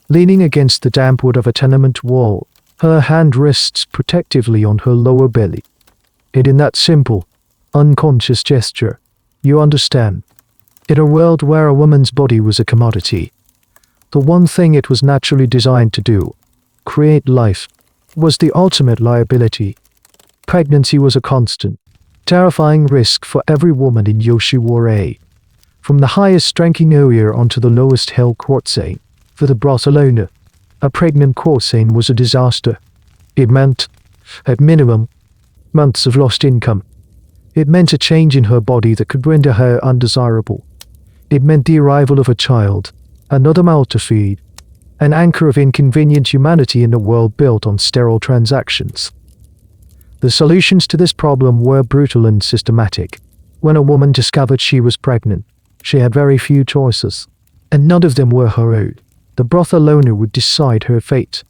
leaning against the damp wood of a tenement wall, her hand rests protectively on her lower belly. And in that simple, unconscious gesture, you understand. In a world where a woman's body was a commodity, the one thing it was naturally designed to do, create life, was the ultimate liability. Pregnancy was a constant, terrifying risk for every woman in Yoshiwara, from the highest ranking Oiran onto the lowest hell courtesan. For the brothel owner, a pregnant courtesan was a disaster. It meant, at minimum, months of lost income. It meant a change in her body that could render her undesirable. It meant the arrival of a child, another mouth to feed, an anchor of inconvenient humanity in a world built on sterile transactions. The solutions to this problem were brutal and systematic. When a woman discovered she was pregnant, she had very few choices, and none of them were her own. The brothel owner would decide her fate.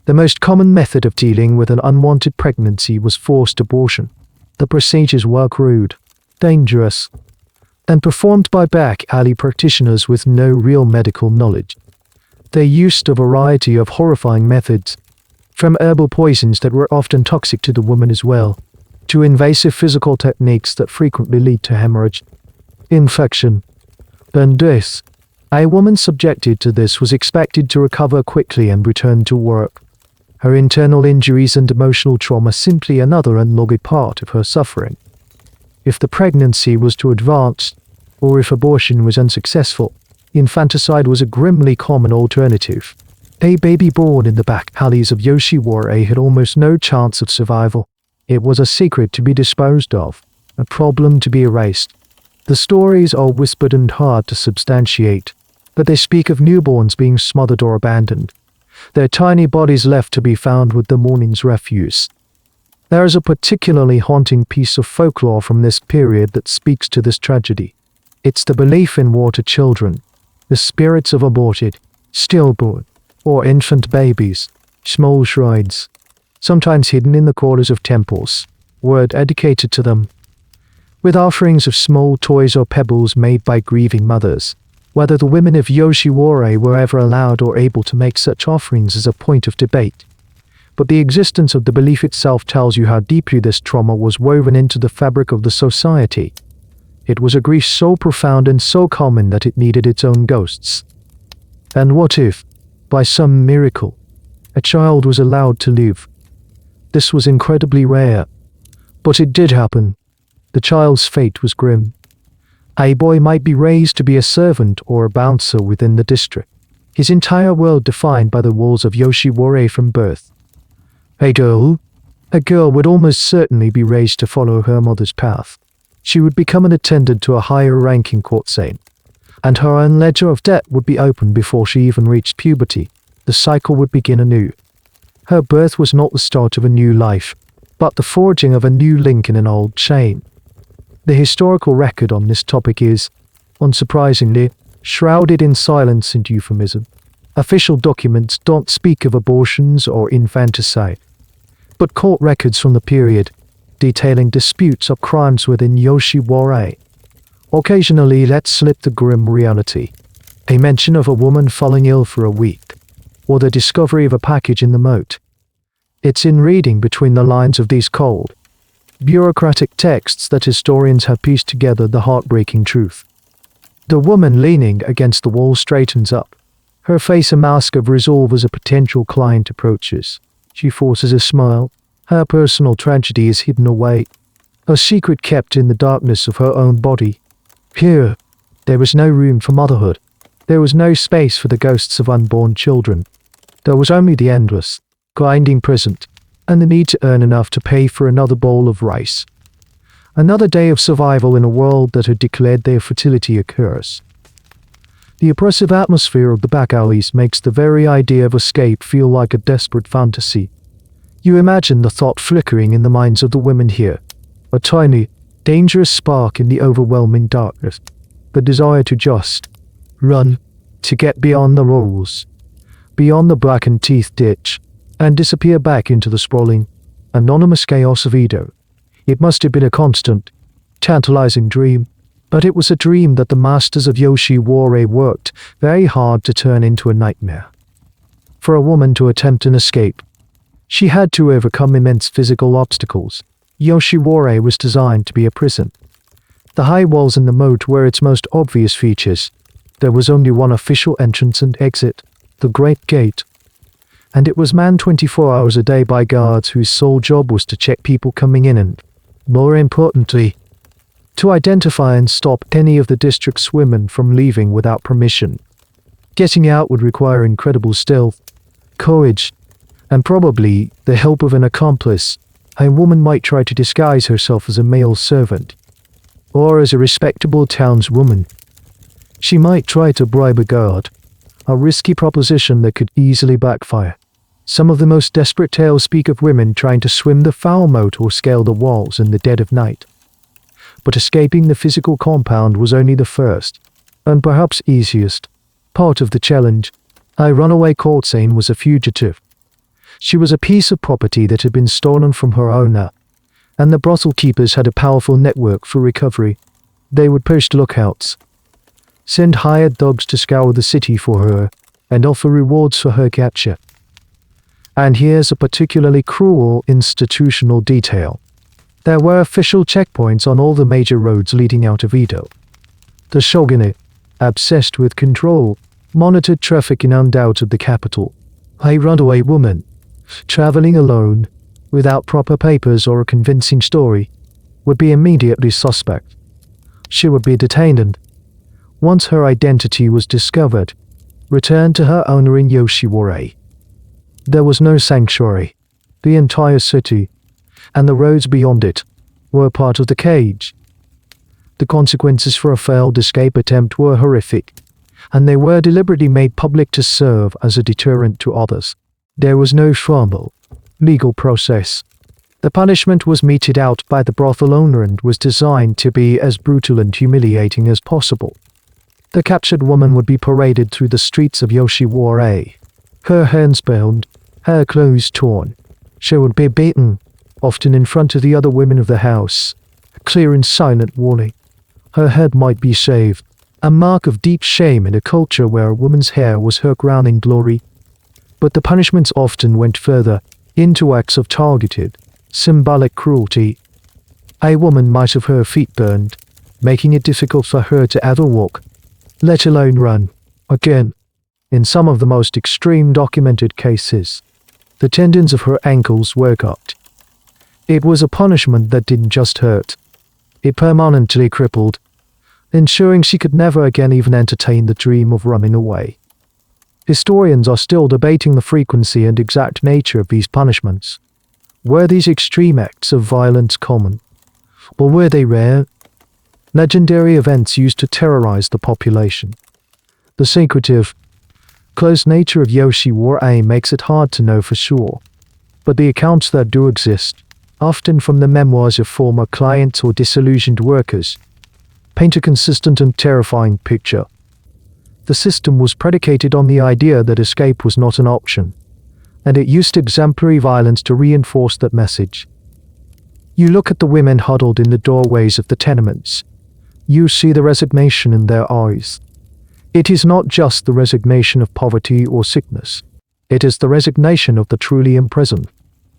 The most common method of dealing with an unwanted pregnancy was forced abortion. The procedures were crude, dangerous, and performed by back alley practitioners with no real medical knowledge. They used a variety of horrifying methods, from herbal poisons that were often toxic to the woman as well, to invasive physical techniques that frequently lead to hemorrhage, infection, and death. A woman subjected to this was expected to recover quickly and return to work. Her internal injuries and emotional trauma simply another unlogged part of her suffering. If the pregnancy was to advance, or if abortion was unsuccessful, infanticide was a grimly common alternative. A baby born in the back alleys of Yoshiwara had almost no chance of survival. It was a secret to be disposed of, a problem to be erased. The stories are whispered and hard to substantiate, but they speak of newborns being smothered or abandoned, their tiny bodies left to be found with the morning's refuse. There is a particularly haunting piece of folklore from this period that speaks to this tragedy. It's the belief in water children, the spirits of aborted, stillborn, or infant babies. Small shrines, sometimes hidden in the corners of temples, were dedicated to them, with offerings of small toys or pebbles made by grieving mothers. Whether the women of Yoshiwara were ever allowed or able to make such offerings is a point of debate, but the existence of the belief itself tells you how deeply this trauma was woven into the fabric of the society. It was a grief so profound and so common that it needed its own ghosts. And what if, by some miracle, a child was allowed to live? This was incredibly rare, but it did happen. The child's fate was grim. A boy might be raised to be a servant or a bouncer within the district, his entire world defined by the walls of Yoshiwara from birth. A girl would almost certainly be raised to follow her mother's path. She would become an attendant to a higher-ranking courtesan, and her own ledger of debt would be opened before she even reached puberty. The cycle would begin anew. Her birth was not the start of a new life, but the forging of a new link in an old chain. The historical record on this topic is, unsurprisingly, shrouded in silence and euphemism. Official documents don't speak of abortions or infanticide, but court records from the period, detailing disputes or crimes within Yoshiwara, occasionally let slip the grim reality. A mention of a woman falling ill for a week, or the discovery of a package in the moat. It's in reading between the lines of these cold, bureaucratic texts that historians have pieced together the heartbreaking truth. The woman leaning against the wall straightens up, her face a mask of resolve as a potential client approaches. She forces a smile. Her personal tragedy is hidden away, a secret kept in the darkness of her own body. Here, there was no room for motherhood. There was no space for the ghosts of unborn children. There was only the endless, grinding present, and the need to earn enough to pay for another bowl of rice. Another day of survival in a world that had declared their fertility a curse. The oppressive atmosphere of the back alleys makes the very idea of escape feel like a desperate fantasy. You imagine the thought flickering in the minds of the women here, a tiny, dangerous spark in the overwhelming darkness, the desire to just run, to get beyond the rules, beyond the blackened teeth ditch, and disappear back into the sprawling, anonymous chaos of Edo. It must have been a constant, tantalizing dream, but it was a dream that the masters of Yoshiwara worked very hard to turn into a nightmare. For a woman to attempt an escape, she had to overcome immense physical obstacles. Yoshiwara was designed to be a prison. The high walls and the moat were its most obvious features. There was only one official entrance and exit, the Great Gate. And it was manned 24 hours a day by guards whose sole job was to check people coming in and, more importantly, to identify and stop any of the district's women from leaving without permission. Getting out would require incredible stealth, courage, and probably the help of an accomplice. A woman might try to disguise herself as a male servant, or as a respectable townswoman. She might try to bribe a guard, a risky proposition that could easily backfire. Some of the most desperate tales speak of women trying to swim the foul moat or scale the walls in the dead of night. But escaping the physical compound was only the first, and perhaps easiest, part of the challenge. A runaway courtesan was a fugitive. She was a piece of property that had been stolen from her owner, and the brothel keepers had a powerful network for recovery. They would post lookouts, send hired dogs to scour the city for her, and offer rewards for her capture. And here's a particularly cruel institutional detail. There were official checkpoints on all the major roads leading out of Edo. The shogunate, obsessed with control, monitored traffic in and out of the capital. A runaway woman, traveling alone, without proper papers or a convincing story, would be immediately suspect. She would be detained and, once her identity was discovered, returned to her owner in Yoshiwara. There was no sanctuary. The entire city, and the roads beyond it, were part of the cage. The consequences for a failed escape attempt were horrific, and they were deliberately made public to serve as a deterrent to others. There was no formal, legal process. The punishment was meted out by the brothel owner and was designed to be as brutal and humiliating as possible. The captured woman would be paraded through the streets of Yoshiwara, her hands bound, her clothes torn. She would be beaten, often in front of the other women of the house, a clear and silent warning. Her head might be shaved, a mark of deep shame in a culture where a woman's hair was her crowning glory. But the punishments often went further, into acts of targeted, symbolic cruelty. A woman might have her feet burned, making it difficult for her to ever walk, let alone run. Again, in some of the most extreme documented cases, the tendons of her ankles were cut. It was a punishment that didn't just hurt. It permanently crippled, ensuring she could never again even entertain the dream of running away. Historians are still debating the frequency and exact nature of these punishments. Were these extreme acts of violence common? Or were they rare? Legendary events used to terrorize the population. The secretive, close nature of Yoshiwara makes it hard to know for sure, but the accounts that do exist, often from the memoirs of former clients or disillusioned workers, paint a consistent and terrifying picture. The system was predicated on the idea that escape was not an option, and it used exemplary violence to reinforce that message. You look at the women huddled in the doorways of the tenements. You see the resignation in their eyes. It is not just the resignation of poverty or sickness. It is the resignation of the truly imprisoned,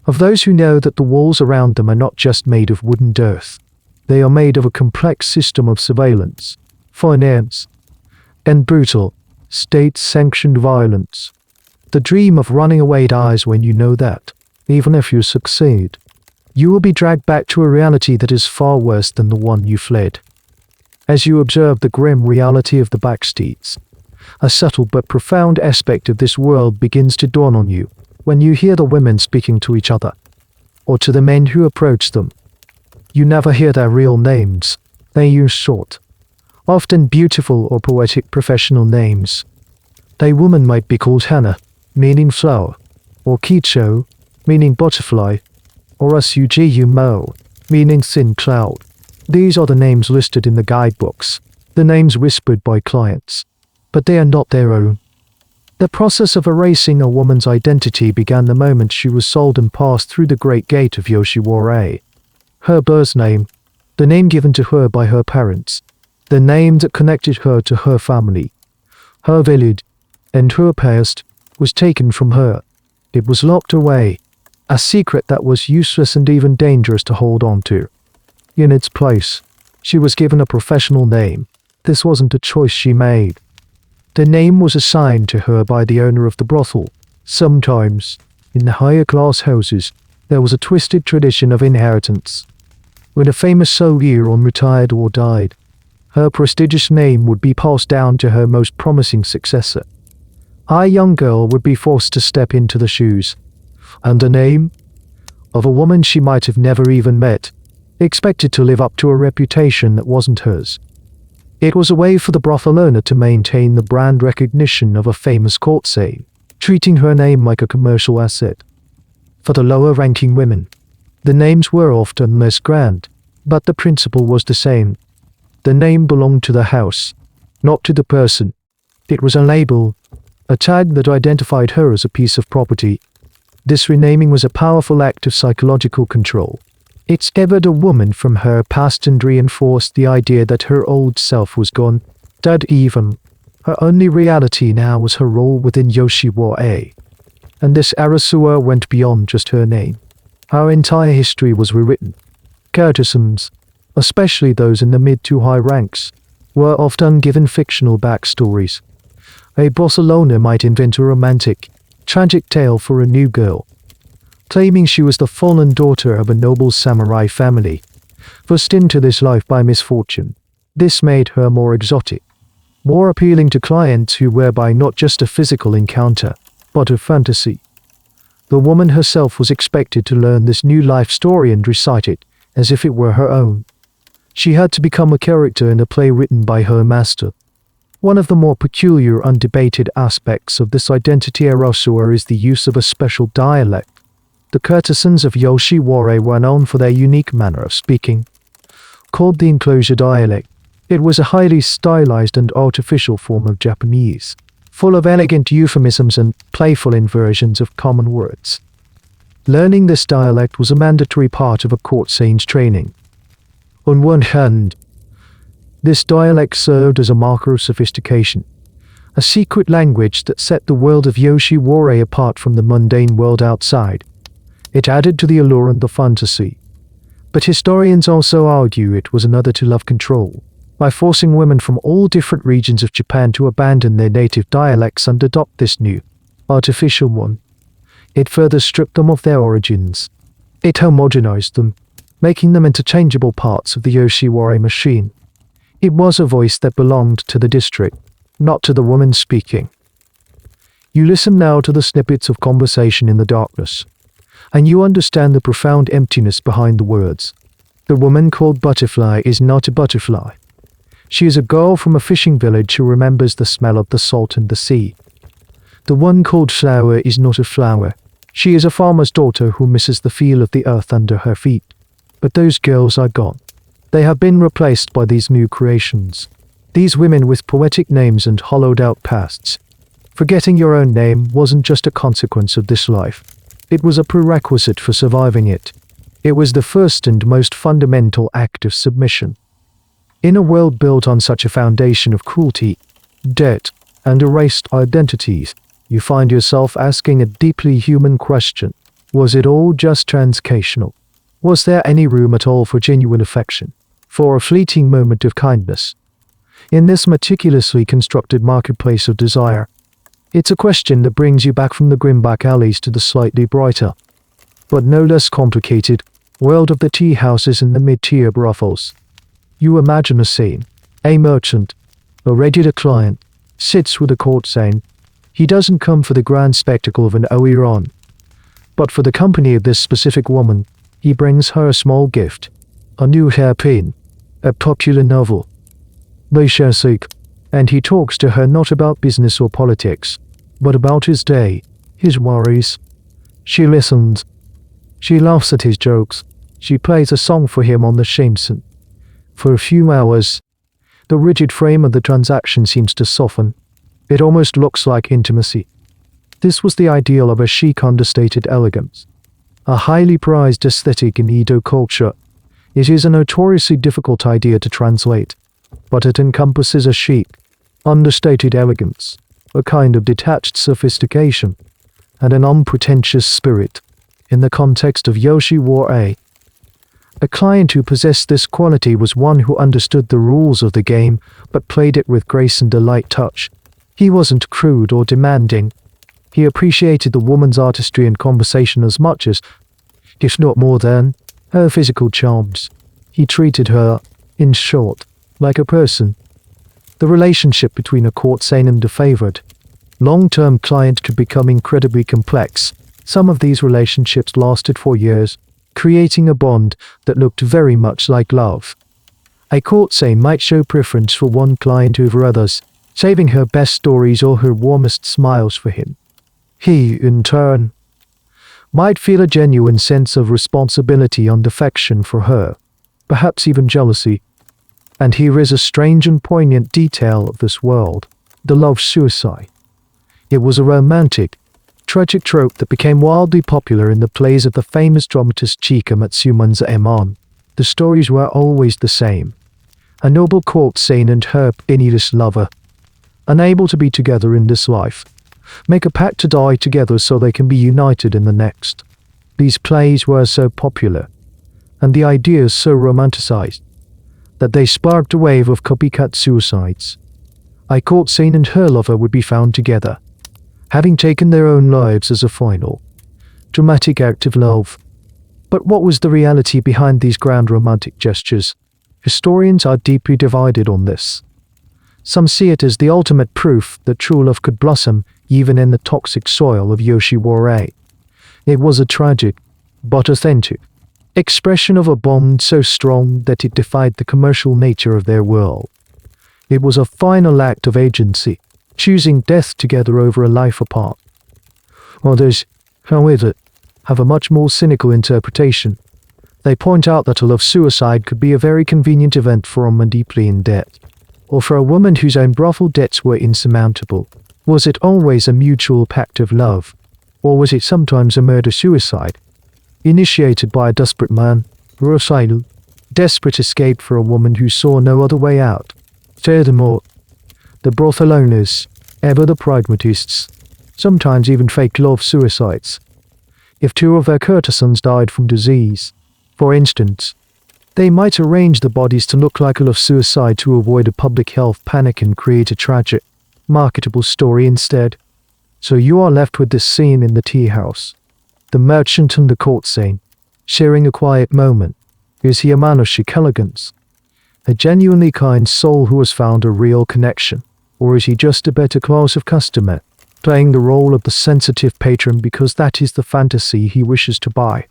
of those who know that the walls around them are not just made of wood and earth. They are made of a complex system of surveillance, finance, and brutal, state-sanctioned violence. The dream of running away dies when you know that, even if you succeed, you will be dragged back to a reality that is far worse than the one you fled. As you observe the grim reality of the backstreets, a subtle but profound aspect of this world begins to dawn on you when you hear the women speaking to each other, or to the men who approach them. You never hear their real names. They use short, often beautiful or poetic professional names. A woman might be called Hannah, meaning flower, or Kicho, meaning butterfly, or Ukiyo, meaning thin cloud. These are the names listed in the guidebooks, the names whispered by clients, but they are not their own. The process of erasing a woman's identity began the moment she was sold and passed through the great gate of Yoshiwara. Her birth name, the name given to her by her parents, the name that connected her to her family, her village, and her past, was taken from her. It was locked away, a secret that was useless and even dangerous to hold on to. In its place, she was given a professional name. This wasn't a choice she made. The name was assigned to her by the owner of the brothel. Sometimes, in the higher class houses, there was a twisted tradition of inheritance. When a famous soldier retired or died, her prestigious name would be passed down to her most promising successor. A young girl would be forced to step into the shoes, and the name of a woman she might have never even met, expected to live up to a reputation that wasn't hers. It was a way for the brothel owner to maintain the brand recognition of a famous courtesan, treating her name like a commercial asset. For the lower-ranking women, the names were often less grand, but the principle was the same. The name belonged to the house, not to the person. It was a label, a tag that identified her as a piece of property. This renaming was a powerful act of psychological control. It severed a woman from her past and reinforced the idea that her old self was gone, dead even. Her only reality now was her role within Yoshiwara. And this Arasua went beyond just her name. Her entire history was rewritten. Courtesans, especially those in the mid to high ranks, were often given fictional backstories. A brothel owner might invent a romantic, tragic tale for a new girl, claiming she was the fallen daughter of a noble samurai family, forced into this life by misfortune. This made her more exotic, more appealing to clients who were by not just a physical encounter, but a fantasy. The woman herself was expected to learn this new life story and recite it as if it were her own. She had to become a character in a play written by her master. One of the more peculiar, undebated aspects of this identity erasure is the use of a special dialect. The courtesans of Yoshiwara were known for their unique manner of speaking. Called the enclosure dialect, it was a highly stylized and artificial form of Japanese, full of elegant euphemisms and playful inversions of common words. Learning this dialect was a mandatory part of a courtesan's training. On one hand, this dialect served as a marker of sophistication, a secret language that set the world of Yoshiwara apart from the mundane world outside. It added to the allure and the fantasy. But historians also argue it was another tool of control, by forcing women from all different regions of Japan to abandon their native dialects and adopt this new, artificial one. It further stripped them of their origins. It homogenized them, making them interchangeable parts of the Yoshiwara machine. It was a voice that belonged to the district, not to the woman speaking. You listen now to the snippets of conversation in the darkness, and you understand the profound emptiness behind the words. The woman called Butterfly is not a butterfly. She is a girl from a fishing village who remembers the smell of the salt and the sea. The one called Flower is not a flower. She is a farmer's daughter who misses the feel of the earth under her feet. But those girls are gone. They have been replaced by these new creations. These women with poetic names and hollowed-out pasts. Forgetting your own name wasn't just a consequence of this life. It was a prerequisite for surviving it. It was the first and most fundamental act of submission. In a world built on such a foundation of cruelty, debt, and erased identities, you find yourself asking a deeply human question. Was it all just transcational? Was there any room at all for genuine affection? For a fleeting moment of kindness? In this meticulously constructed marketplace of desire, it's a question that brings you back from the grim back alleys to the slightly brighter, but no less complicated, world of the tea houses and the mid-tier brothels. You imagine a scene. A merchant, a regular client, sits with a courtesan. He doesn't come for the grand spectacle of an Oiran, but for the company of this specific woman. He brings her a small gift, a new hairpin, a popular novel. They share soup, and he talks to her not about business or politics, but about his day, his worries. She listens. She laughs at his jokes. She plays a song for him on the shamisen. For a few hours, the rigid frame of the transaction seems to soften. It almost looks like intimacy. This was the ideal of a chic understated elegance, a highly prized aesthetic in Edo culture. It is a notoriously difficult idea to translate, but it encompasses a chic, understated elegance, a kind of detached sophistication, and an unpretentious spirit. In the context of Yoshiwara, a client who possessed this quality was one who understood the rules of the game, but played it with grace and a light touch. He wasn't crude or demanding. He appreciated the woman's artistry and conversation as much as, if not more than, her physical charms. He treated her, in short, like a person. The relationship between a courtesan and a favored, long-term client could become incredibly complex. Some of these relationships lasted for years, creating a bond that looked very much like love. A courtesan might show preference for one client over others, saving her best stories or her warmest smiles for him. He, in turn, might feel a genuine sense of responsibility and affection for her, perhaps even jealousy. And here is a strange and poignant detail of this world: the love suicide. It was a romantic, tragic trope that became wildly popular in the plays of the famous dramatist Chika Matsuman's Emon. The stories were always the same. A noble courtesan and her penniless lover, unable to be together in this life, make a pact to die together so they can be united in the next. These plays were so popular, and the ideas so romanticized, that they sparked a wave of copycat suicides. A courtesan and her lover would be found together, having taken their own lives as a final, dramatic act of love. But what was the reality behind these grand romantic gestures? Historians are deeply divided on this. Some see it as the ultimate proof that true love could blossom even in the toxic soil of Yoshiwara. It was a tragic, but authentic, expression of a bond so strong that it defied the commercial nature of their world. It was a final act of agency, choosing death together over a life apart. Others, however, have a much more cynical interpretation. They point out that a love suicide could be a very convenient event for a man deeply in debt, or for a woman whose own brothel debts were insurmountable. Was it always a mutual pact of love, or was it sometimes a murder-suicide, initiated by a desperate man, or a silent, desperate escape for a woman who saw no other way out? Furthermore, the brothel owners, ever the pragmatists, sometimes even fake love suicides. If two of their courtesans died from disease, for instance, they might arrange the bodies to look like a love suicide to avoid a public health panic and create a tragic, marketable story instead. So you are left with this scene in the tea house. The merchant and the courtesan, sharing a quiet moment. Is he a man of chic elegance? A genuinely kind soul who has found a real connection? Or is he just a better class of customer, playing the role of the sensitive patron because that is the fantasy he wishes to buy?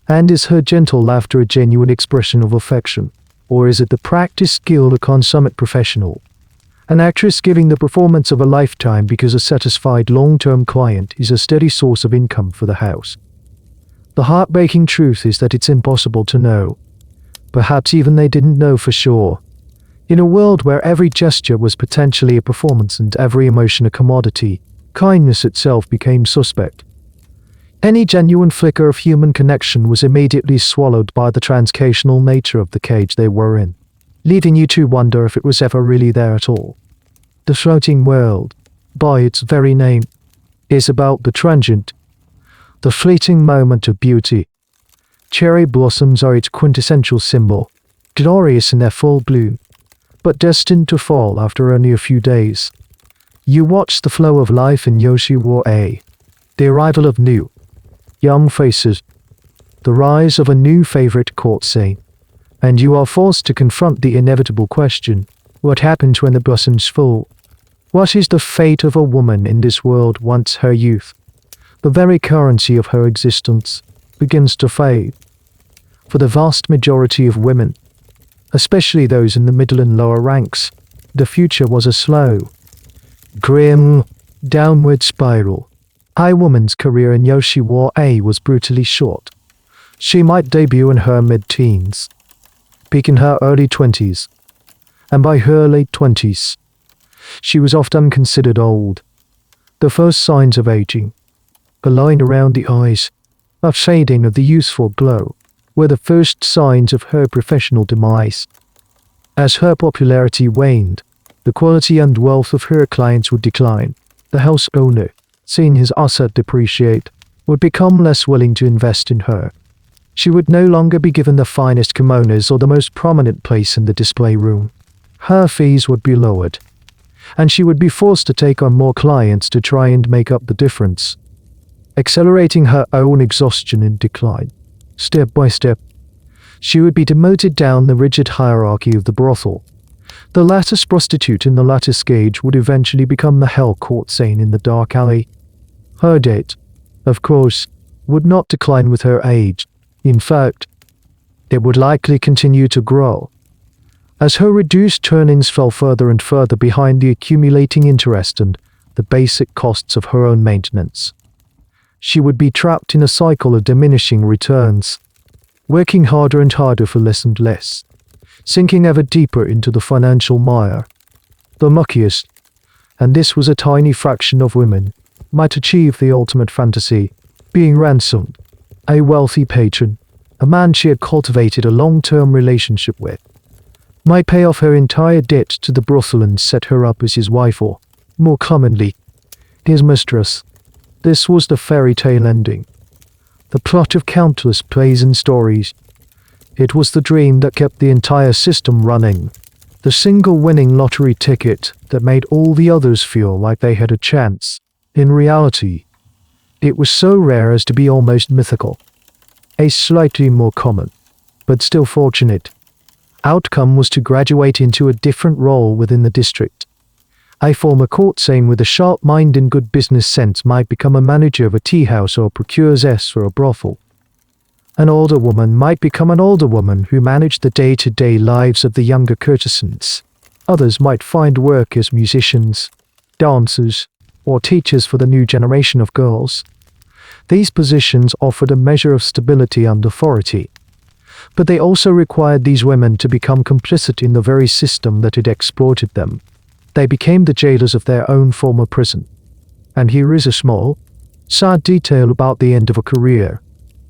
And is her gentle laughter a genuine expression of affection? Or is it the practiced skill of a consummate professional? An actress giving the performance of a lifetime because a satisfied long-term client is a steady source of income for the house. The heartbreaking truth is that it's impossible to know. Perhaps even they didn't know for sure. In a world where every gesture was potentially a performance and every emotion a commodity, kindness itself became suspect. Any genuine flicker of human connection was immediately swallowed by the transcational nature of the cage they were in, leaving you to wonder if it was ever really there at all. The floating world, by its very name, is about the transient, The fleeting moment of beauty. Cherry blossoms are its quintessential symbol, glorious in their full bloom, but destined to fall after only a few days. You watch the flow of life in Yoshiwara, the arrival of new, young faces, the rise of a new favorite courtesan, and you are forced to confront the inevitable question, what happens when the blossoms fall? What is the fate of a woman in this world once her youth, the very currency of her existence, begins to fade? For the vast majority of women, especially those in the middle and lower ranks, the future was a slow, grim, downward spiral. A woman's career in Yoshiwara was brutally short. She might debut in her mid-teens, peak in her early 20s, and by her late 20s, she was often considered old. The first signs of aging, a line around the eyes, a fading of the youthful glow, were the first signs of her professional demise. As her popularity waned, the quality and wealth of her clients would decline. The house owner, seeing his asset depreciate, would become less willing to invest in her. She would no longer be given the finest kimonos or the most prominent place in the display room. Her fees would be lowered, and she would be forced to take on more clients to try and make up the difference, accelerating her own exhaustion and decline. Step by step, she would be demoted down the rigid hierarchy of the brothel. The lattice prostitute in the lattice cage would eventually become the hell courtesan in the dark alley. Her debt, of course, would not decline with her age. In fact, it would likely continue to grow, as her reduced earnings fell further and further behind the accumulating interest and the basic costs of her own maintenance. She would be trapped in a cycle of diminishing returns, working harder and harder for less and less, sinking ever deeper into the financial mire. The muckiest, and this was a tiny fraction of women, might achieve the ultimate fantasy, being ransomed. A wealthy patron, a man she had cultivated a long-term relationship with, might pay off her entire debt to the brothel and set her up as his wife or, more commonly, his mistress. This was the fairy tale ending, the plot of countless plays and stories. It was the dream that kept the entire system running, the single winning lottery ticket that made all the others feel like they had a chance. In reality, it was so rare as to be almost mythical. A slightly more common, but still fortunate, outcome was to graduate into a different role within the district. A former courtesan with a sharp mind and good business sense might become a manager of a tea house or procures for a brothel. An older woman might become an older woman who managed the day-to-day lives of the younger courtesans. Others might find work as musicians, dancers, or teachers for the new generation of girls. These positions offered a measure of stability and authority, but they also required these women to become complicit in the very system that had exploited them. They became the jailers of their own former prison. And here is a small, sad detail about the end of a career.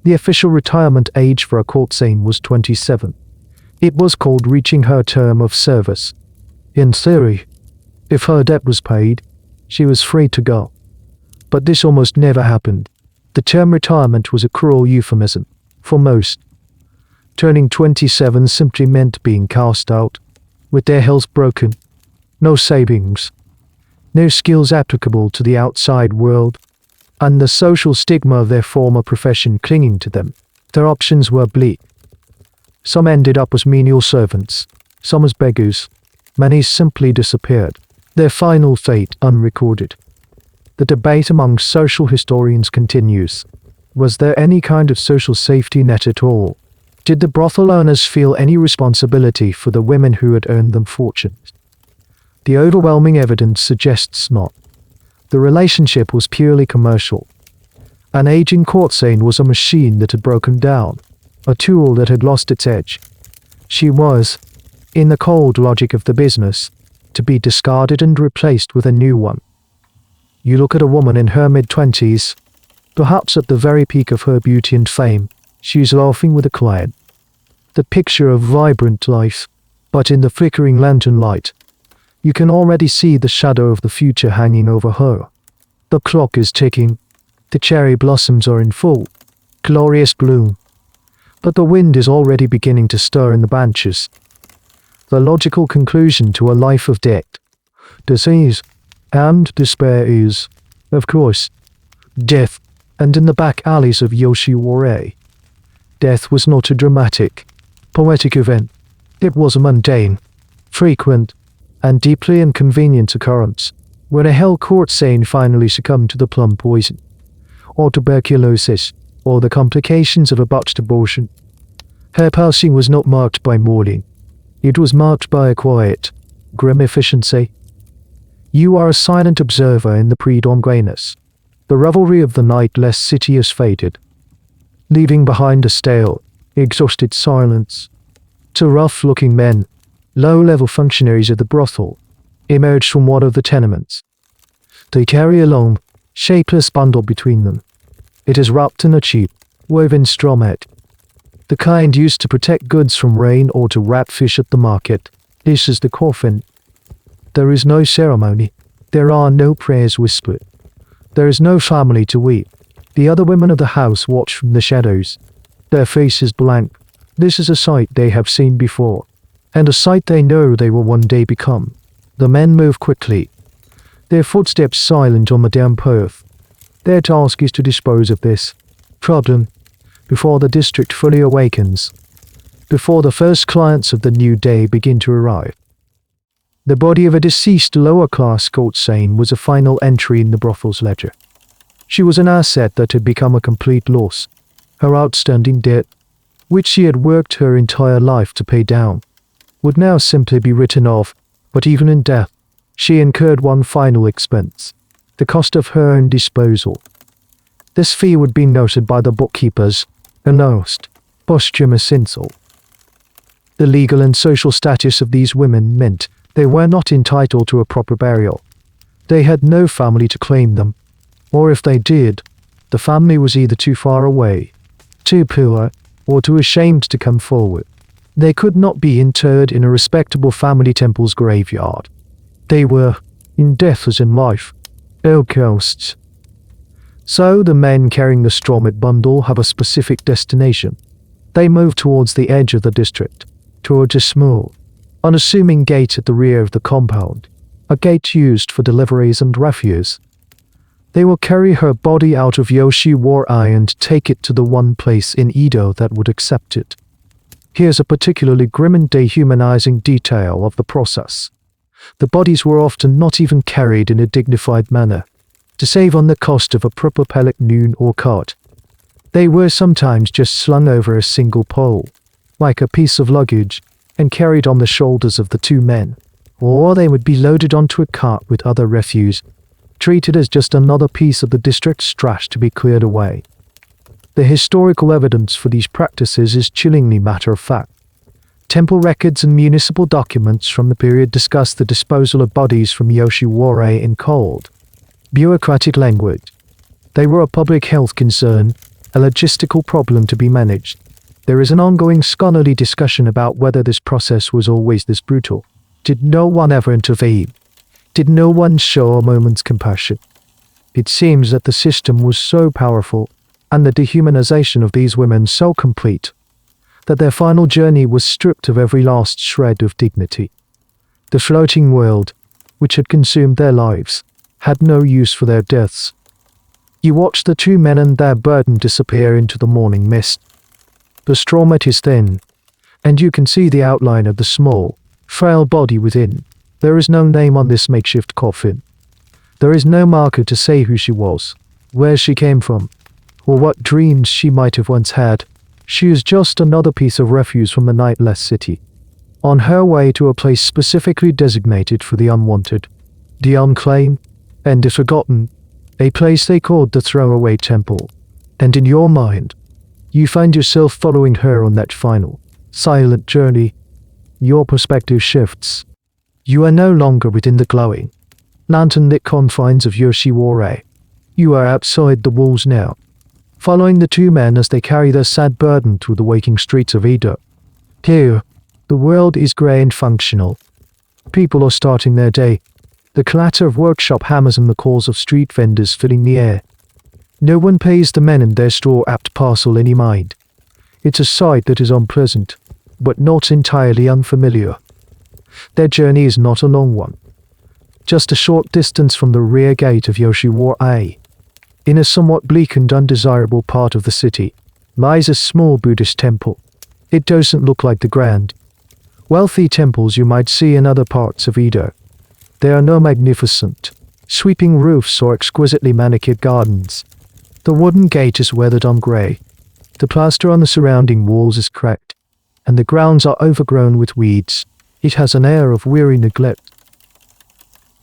The official retirement age for a courtesan was 27. It was called reaching her term of service. In theory, if her debt was paid, she was free to go. But this almost never happened. The term retirement was a cruel euphemism. For most, turning 27 simply meant being cast out, with their health broken, no savings, no skills applicable to the outside world, and the social stigma of their former profession clinging to them. Their options were bleak. Some ended up as menial servants, some as beggars, many simply disappeared, their final fate unrecorded. The debate among social historians continues. Was there any kind of social safety net at all? Did the brothel owners feel any responsibility for the women who had earned them fortunes? The overwhelming evidence suggests not. The relationship was purely commercial. An aging courtesan was a machine that had broken down, a tool that had lost its edge. She was, in the cold logic of the business, to be discarded and replaced with a new one. You look at a woman in her mid-20s, perhaps at the very peak of her beauty and fame, she's laughing with a client. The picture of vibrant life, but in the flickering lantern light, you can already see the shadow of the future hanging over her. The clock is ticking. The cherry blossoms are in full, glorious bloom, but the wind is already beginning to stir in the branches. The logical conclusion to a life of debt, disease, and despair is, of course, death. And in the back alleys of Yoshiwara, death was not a dramatic, poetic event. It was a mundane, frequent, and deeply inconvenient occurrence, where a hell courtesan finally succumbed to the plum poison, or tuberculosis, or the complications of a botched abortion. Her passing was not marked by mourning. It was marked by a quiet, grim efficiency. You are a silent observer in the pre-dawn grayness. The revelry of the nightless city has faded, leaving behind a stale, exhausted silence. Two rough-looking men, low-level functionaries of the brothel, emerge from one of the tenements. They carry a long, shapeless bundle between them. It is wrapped in a cheap, woven straw mat, the kind used to protect goods from rain or to wrap fish at the market. This is the coffin. There is no ceremony. There are no prayers whispered. There is no family to weep. The other women of the house watch from the shadows, their faces blank. This is a sight they have seen before, and a sight they know they will one day become. The men move quickly, their footsteps silent on the damp earth. Their task is to dispose of this problem before the district fully awakens, before the first clients of the new day begin to arrive. The body of a deceased lower-class courtesan was a final entry in the brothel's ledger. She was an asset that had become a complete loss. Her outstanding debt, which she had worked her entire life to pay down, would now simply be written off, but even in death, she incurred one final expense, the cost of her own disposal. This fee would be noted by the bookkeepers, a last, posthumous insult. The legal and social status of these women meant they were not entitled to a proper burial. They had no family to claim them, or if they did, the family was either too far away, too poor, or too ashamed to come forward. They could not be interred in a respectable family temple's graveyard. They were, in death as in life, outcasts. So the men carrying the straw mat bundle have a specific destination. They move towards the edge of the district, towards a small, unassuming gate at the rear of the compound, a gate used for deliveries and refuse. They will carry her body out of Yoshiwara and take it to the one place in Edo that would accept it. Here's a particularly grim and dehumanizing detail of the process. The bodies were often not even carried in a dignified manner, to save on the cost of a proper pellet noon or cart. They were sometimes just slung over a single pole, like a piece of luggage, and carried on the shoulders of the two men, or they would be loaded onto a cart with other refuse, treated as just another piece of the district's trash to be cleared away. The historical evidence for these practices is chillingly matter-of-fact. Temple records and municipal documents from the period discuss the disposal of bodies from Yoshiwara in cold, bureaucratic language. They were a public health concern, a logistical problem to be managed. There is an ongoing scholarly discussion about whether this process was always this brutal. Did no one ever intervene? Did no one show a moment's compassion? It seems that the system was so powerful, and the dehumanization of these women so complete, that their final journey was stripped of every last shred of dignity. The floating world, which had consumed their lives, had no use for their deaths. You watch the two men and their burden disappear into the morning mist. The straw mat is thin, and you can see the outline of the small, frail body within. There is no name on this makeshift coffin. There is no marker to say who she was, where she came from, or what dreams she might have once had. She is just another piece of refuse from the nightless city, on her way to a place specifically designated for the unwanted, the unclaimed, and the forgotten, a place they called the throwaway temple. And in your mind, you find yourself following her on that final, silent journey. Your perspective shifts. You are no longer within the glowing, lantern-lit confines of Yoshiwara. You are outside the walls now, following the two men as they carry their sad burden through the waking streets of Edo. Here, the world is grey and functional. People are starting their day, the clatter of workshop hammers and the calls of street vendors filling the air. No one pays the men in their straw-apt parcel any mind. It's a sight that is unpleasant, but not entirely unfamiliar. Their journey is not a long one. Just a short distance from the rear gate of Yoshiwara, in a somewhat bleak and undesirable part of the city, lies a small Buddhist temple. It doesn't look like the grand, wealthy temples you might see in other parts of Edo. There are no magnificent, sweeping roofs or exquisitely manicured gardens. The wooden gate is weathered on grey. The plaster on the surrounding walls is cracked, and the grounds are overgrown with weeds. It has an air of weary neglect.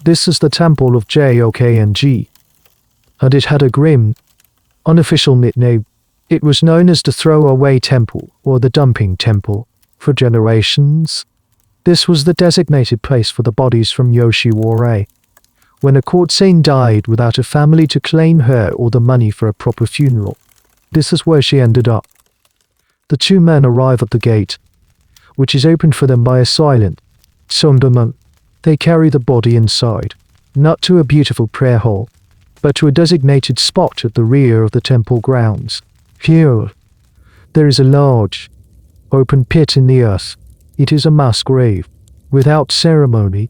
This is the temple of Jokng, and it had a grim, unofficial nickname. It was known as the Throwaway Temple or the Dumping Temple for generations. This was the designated place for the bodies from Yoshiwara. When a courtesan died without a family to claim her or the money for a proper funeral, this is where she ended up. The two men arrive at the gate, which is opened for them by a silent Sundaman. They carry the body inside, not to a beautiful prayer hall, but to a designated spot at the rear of the temple grounds. Here, there is a large, open pit in the earth. It is a mass grave. Without ceremony,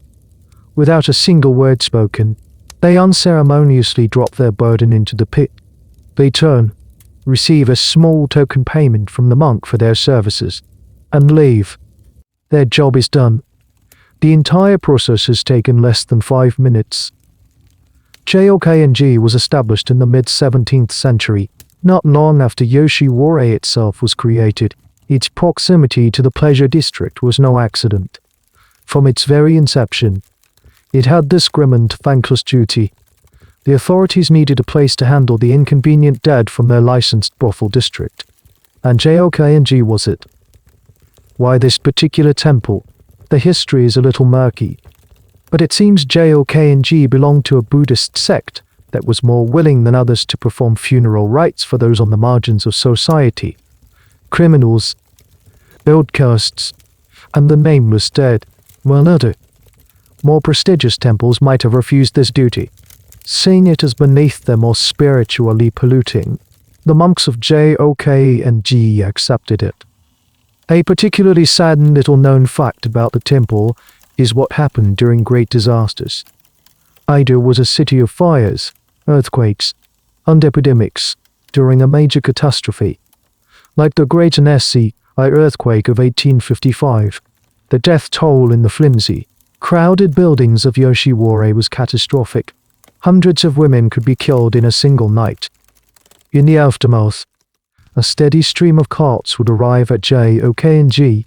without a single word spoken, they unceremoniously drop their burden into the pit. They turn, receive a small token payment from the monk for their services, and leave. Their job is done. The entire process has taken less than 5 minutes. Jokng was established in the mid-17th century, not long after Yoshiwara itself was created. Its proximity to the pleasure district was no accident. From its very inception, it had this grim and thankless duty. The authorities needed a place to handle the inconvenient dead from their licensed brothel district, and Jokng was it. Why this particular temple? The history is a little murky, but it seems Jokng belonged to a Buddhist sect that was more willing than others to perform funeral rites for those on the margins of society, criminals, outcasts, and the nameless dead, while other, more prestigious temples might have refused this duty, seeing it as beneath them or spiritually polluting. The monks of Jokng accepted it. A particularly sad and little-known fact about the temple is what happened during great disasters. Edo was a city of fires, earthquakes, and epidemics during a major catastrophe. Like the Great Nessie earthquake of 1855, the death toll in the flimsy, crowded buildings of Yoshiwara was catastrophic. Hundreds of women could be killed in a single night. In the aftermath, a steady stream of carts would arrive at Jokng,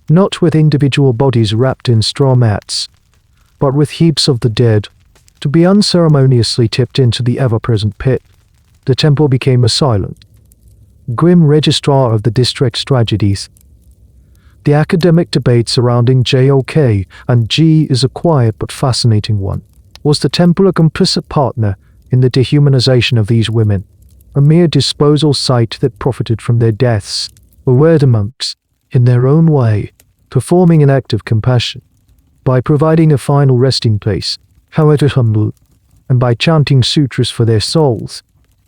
not with individual bodies wrapped in straw mats, but with heaps of the dead, to be unceremoniously tipped into the ever-present pit. The temple became a silent, grim registrar of the district's tragedies. The academic debate surrounding Jokng is a quiet but fascinating one. Was the temple a complicit partner in the dehumanization of these women, a mere disposal site that profited from their deaths, or were the monks, in their own way, performing an act of compassion, by providing a final resting place, however humble, and by chanting sutras for their souls?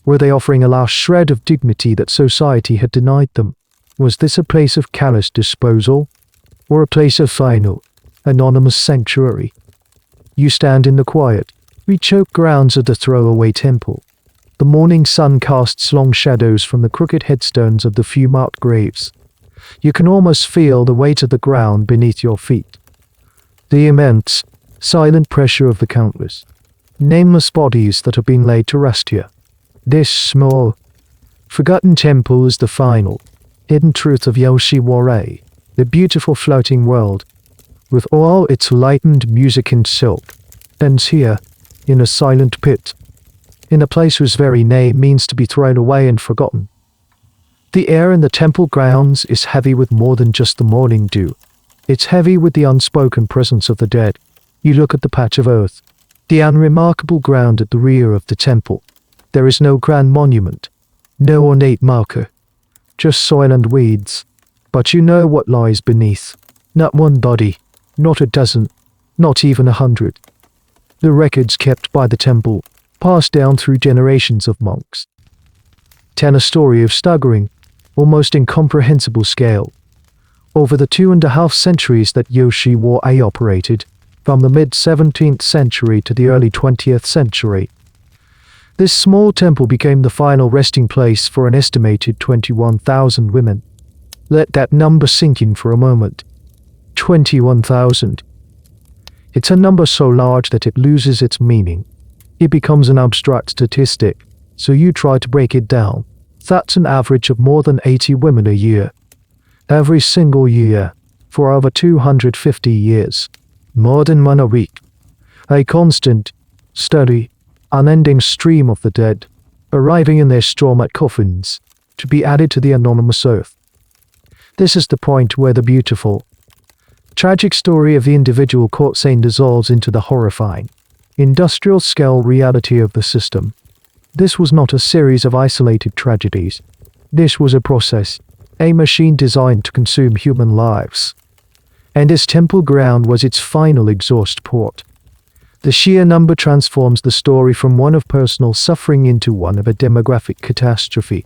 Were they offering a last shred of dignity that society had denied them? Was this a place of callous disposal, or a place of final, anonymous sanctuary? You stand in the quiet, re-choked grounds of the throwaway temple. The morning sun casts long shadows from the crooked headstones of the few marked graves. You can almost feel the weight of the ground beneath your feet. The immense, silent pressure of the countless, nameless bodies that have been laid to rest here. This small, forgotten temple is the final, hidden truth of Yoshiwara, the beautiful floating world, with all its lightened music and silk, ends here, in a silent pit, in a place whose very name means to be thrown away and forgotten. The air in the temple grounds is heavy with more than just the morning dew. It's heavy with the unspoken presence of the dead. You look at the patch of earth, the unremarkable ground at the rear of the temple. There is no grand monument, no ornate marker, just soil and weeds. But you know what lies beneath. Not one body, not a dozen, not even 100. The records kept by the temple, passed down through generations of monks. tell a story of staggering, almost incomprehensible scale. Over the 2.5 centuries that Yoshiwara operated, from the mid-17th century to the early 20th century, this small temple became the final resting place for an estimated 21,000 women. Let that number sink in for a moment. 21,000. It's a number so large that it loses its meaning. It becomes an abstract statistic, so you try to break it down. That's an average of more than 80 women a year. Every single year, for over 250 years. More than one a week. A constant, steady, unending stream of the dead, arriving in their straw-mat coffins, to be added to the anonymous earth. This is the point where the beautiful, tragic story of the individual courtesan dissolves into the horrifying, industrial-scale reality of the system. This was not a series of isolated tragedies. This was a process, a machine designed to consume human lives. And this temple ground was its final exhaust port. The sheer number transforms the story from one of personal suffering into one of a demographic catastrophe,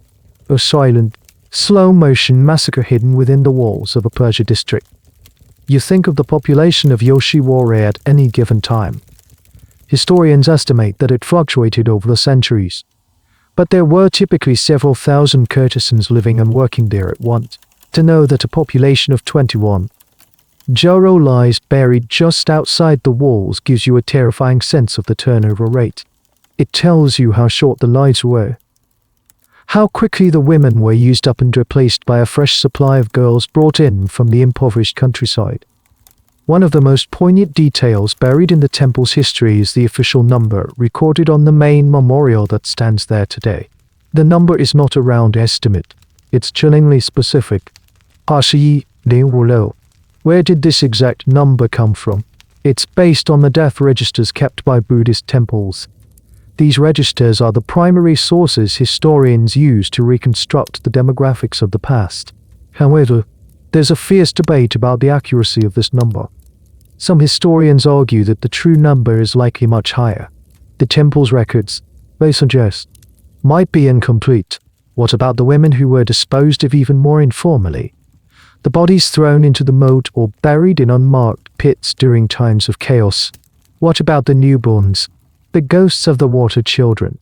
a silent, slow-motion massacre hidden within the walls of a Persia district. You think of the population of Yoshiwara at any given time. Historians estimate that it fluctuated over the centuries, but there were typically several thousand courtesans living and working there at once. To know that a population of 21 Joro lies buried just outside the walls gives you a terrifying sense of the turnover rate. It tells you how short the lives were, how quickly the women were used up and replaced by a fresh supply of girls brought in from the impoverished countryside. One of the most poignant details buried in the temple's history is the official number recorded on the main memorial that stands there today. The number is not a round estimate, it's chillingly specific. Ashi Wulo. Where did this exact number come from? It's based on the death registers kept by Buddhist temples. These registers are the primary sources historians use to reconstruct the demographics of the past. However, there's a fierce debate about the accuracy of this number. Some historians argue that the true number is likely much higher. The temple's records, they suggest, might be incomplete. What about the women who were disposed of even more informally? The bodies thrown into the moat or buried in unmarked pits during times of chaos. What about the newborns, the ghosts of the water children,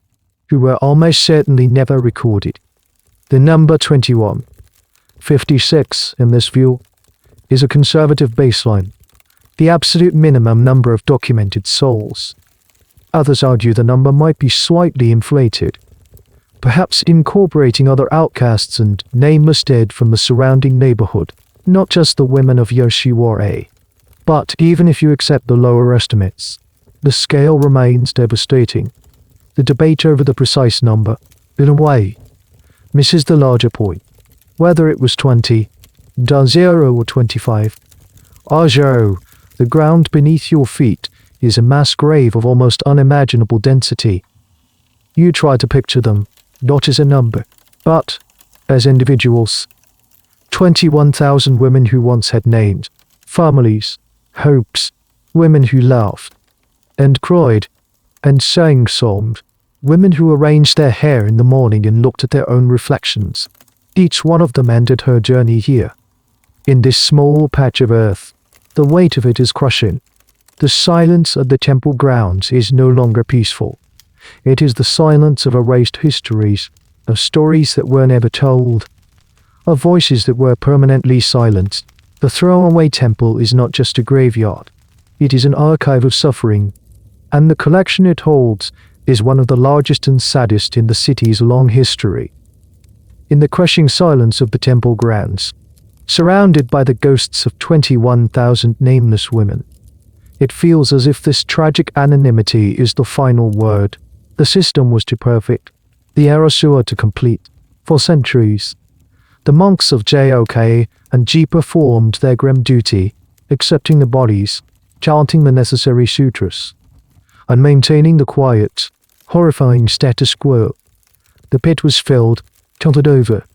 who were almost certainly never recorded? The number 21, 56 in this view, is a conservative baseline, the absolute minimum number of documented souls. Others argue the number might be slightly inflated, perhaps incorporating other outcasts and nameless dead from the surrounding neighborhood, not just the women of Yoshiwara. But even if you accept the lower estimates, the scale remains devastating. The debate over the precise number, in a way, misses the larger point. Whether it was 20, 0 or 25, Ajo, the ground beneath your feet is a mass grave of almost unimaginable density. You try to picture them, not as a number, but as individuals. 21,000 women who once had names, families, hopes, women who laughed, and cried, and sang songs, women who arranged their hair in the morning and looked at their own reflections. Each one of them ended her journey here. In this small patch of earth, the weight of it is crushing. The silence at the temple grounds is no longer peaceful. It is the silence of erased histories, of stories that were never told, of voices that were permanently silenced. The throwaway temple is not just a graveyard. It is an archive of suffering, and the collection it holds is one of the largest and saddest in the city's long history. In the crushing silence of the temple grounds, surrounded by the ghosts of 21,000 nameless women, it feels as if this tragic anonymity is the final word. The system was too perfect, the Arasua too complete. For centuries, the monks of Jok and Ji performed their grim duty, accepting the bodies, chanting the necessary sutras, and maintaining the quiet, horrifying status quo. The pit was filled, tilted over,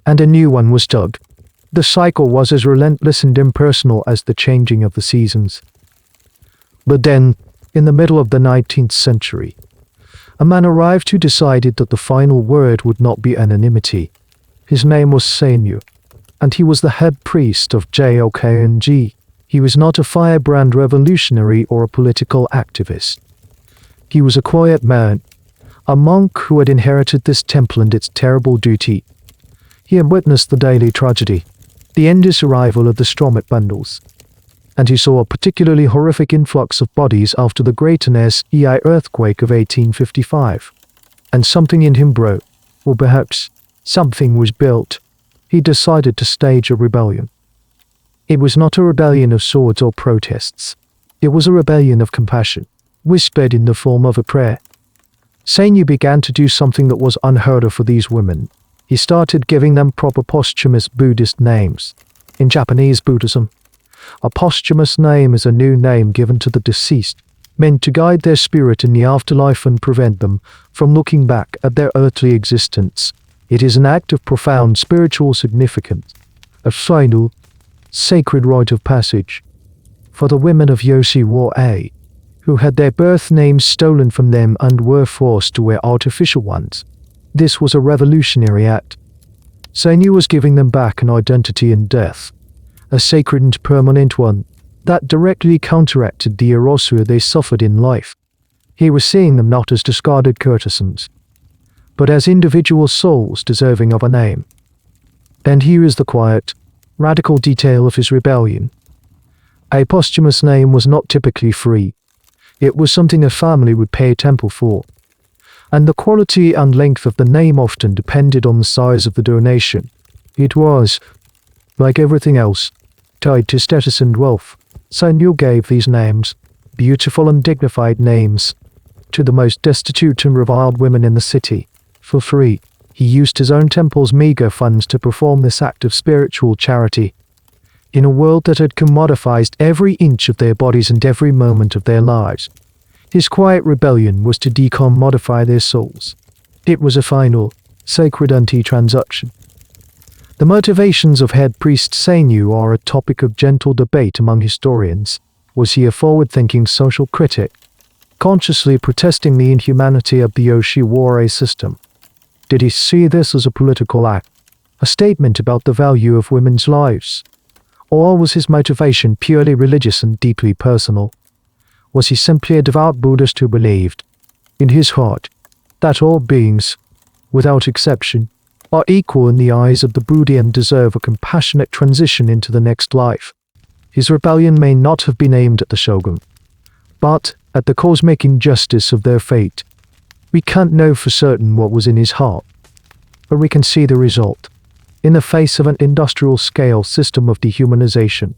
and a new one was dug. The cycle was as relentless and impersonal as the changing of the seasons. But then, in the middle of the 19th century, A man arrived who decided that the final word would not be anonymity. His name was Seinyu, and he was the head priest of JOKNG. He was not a firebrand revolutionary or a political activist. He was a quiet man, a monk who had inherited this temple and its terrible duty. He had witnessed the daily tragedy, the endless arrival of the Stromet bundles, and he saw a particularly horrific influx of bodies after the Great NSEI earthquake of 1855. And something in him broke, or perhaps something was built. He decided to stage a rebellion. It was not a rebellion of swords or protests. It was a rebellion of compassion, whispered in the form of a prayer. Seinyu began to do something that was unheard of for these women. He started giving them proper posthumous Buddhist names. In Japanese Buddhism, a posthumous name is a new name given to the deceased, meant to guide their spirit in the afterlife and prevent them from looking back at their earthly existence. It is an act of profound spiritual significance, a final, sacred rite of passage. For the women of Yoshiwara, who had their birth names stolen from them and were forced to wear artificial ones, this was a revolutionary act. Seinyu was giving them back an identity in death, a sacred and permanent one, that directly counteracted the erosia they suffered in life. He was seeing them not as discarded courtesans, but as individual souls deserving of a name. And here is the quiet, radical detail of his rebellion. A posthumous name was not typically free. It was something a family would pay a temple for, and the quality and length of the name often depended on the size of the donation. It was, like everything else, tied to status and wealth. Seinyu gave these names, beautiful and dignified names, to the most destitute and reviled women in the city, for free. He used his own temple's meager funds to perform this act of spiritual charity. In a world that had commodifized every inch of their bodies and every moment of their lives, his quiet rebellion was to decommodify their souls. It was a final, sacred anti-transaction. The motivations of head priest Seinyu are a topic of gentle debate among historians. Was he a forward-thinking social critic, consciously protesting the inhumanity of the Yoshiwara system? Did he see this as a political act, a statement about the value of women's lives? Or was his motivation purely religious and deeply personal? Was he simply a devout Buddhist who believed, in his heart, that all beings, without exception, are equal in the eyes of the Buddha and deserve a compassionate transition into the next life? His rebellion may not have been aimed at the shogun, but at the cosmic injustice of their fate. We can't know for certain what was in his heart, but we can see the result. In the face of an industrial-scale system of dehumanization,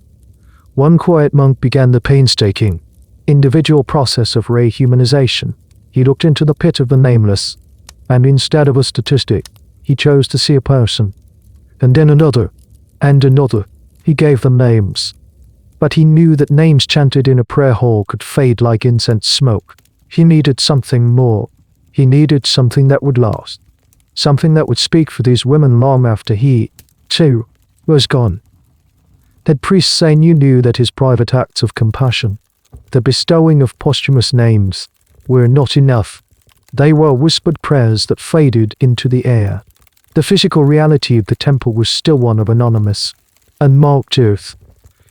one quiet monk began the painstaking, individual process of rehumanization. He looked into the pit of the nameless, and instead of a statistic, he chose to see a person. And then another, and another. He gave them names. But he knew that names chanted in a prayer hall could fade like incense smoke. He needed something more. He needed something that would last. Something that would speak for these women long after he, too, was gone. Head priest Seinyu knew that his private acts of compassion, the bestowing of posthumous names, were not enough. They were whispered prayers that faded into the air. The physical reality of the temple was still one of anonymous, unmarked earth.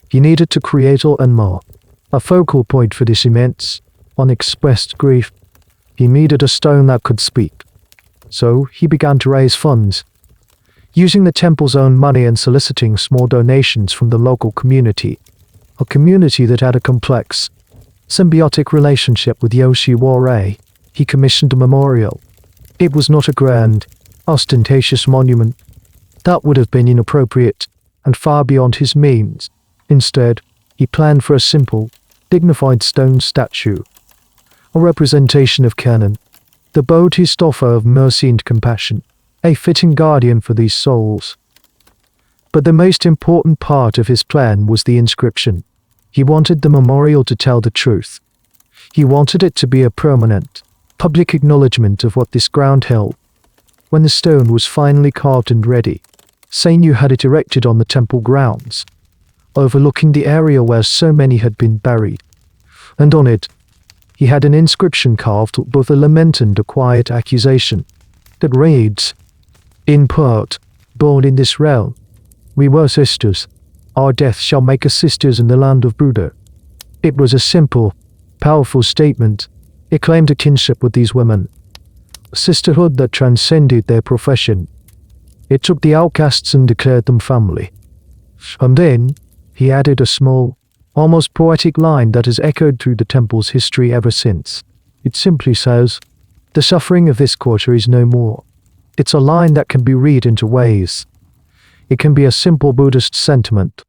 He needed to create and more, a focal point for this immense, unexpressed grief. He needed a stone that could speak. So he began to raise funds, using the temple's own money and soliciting small donations from the local community, a community that had a complex, symbiotic relationship with Yoshiwara. He commissioned a memorial. It was not a grand, ostentatious monument. That would have been inappropriate and far beyond his means. Instead, he planned for a simple, dignified stone statue, a representation of Canon, the Buddhist offer of mercy and compassion, a fitting guardian for these souls. But the most important part of his plan was the inscription. He wanted the memorial to tell the truth. He wanted it to be a permanent, public acknowledgement of what this ground held. When the stone was finally carved and ready, Seinyu had it erected on the temple grounds, overlooking the area where so many had been buried, and on it, He had an inscription carved with both a lament and a quiet accusation that reads, "In part, born in this realm, we were sisters. Our death shall make us sisters in the land of Buddha." It was a simple, powerful statement. It claimed a kinship with these women, a sisterhood that transcended their profession. It took the outcasts and declared them family. And then, he added a small, almost poetic line that has echoed through the temple's history ever since. It simply says, "The suffering of this quarter is no more." It's a line that can be read into ways. It can be a simple Buddhist sentiment,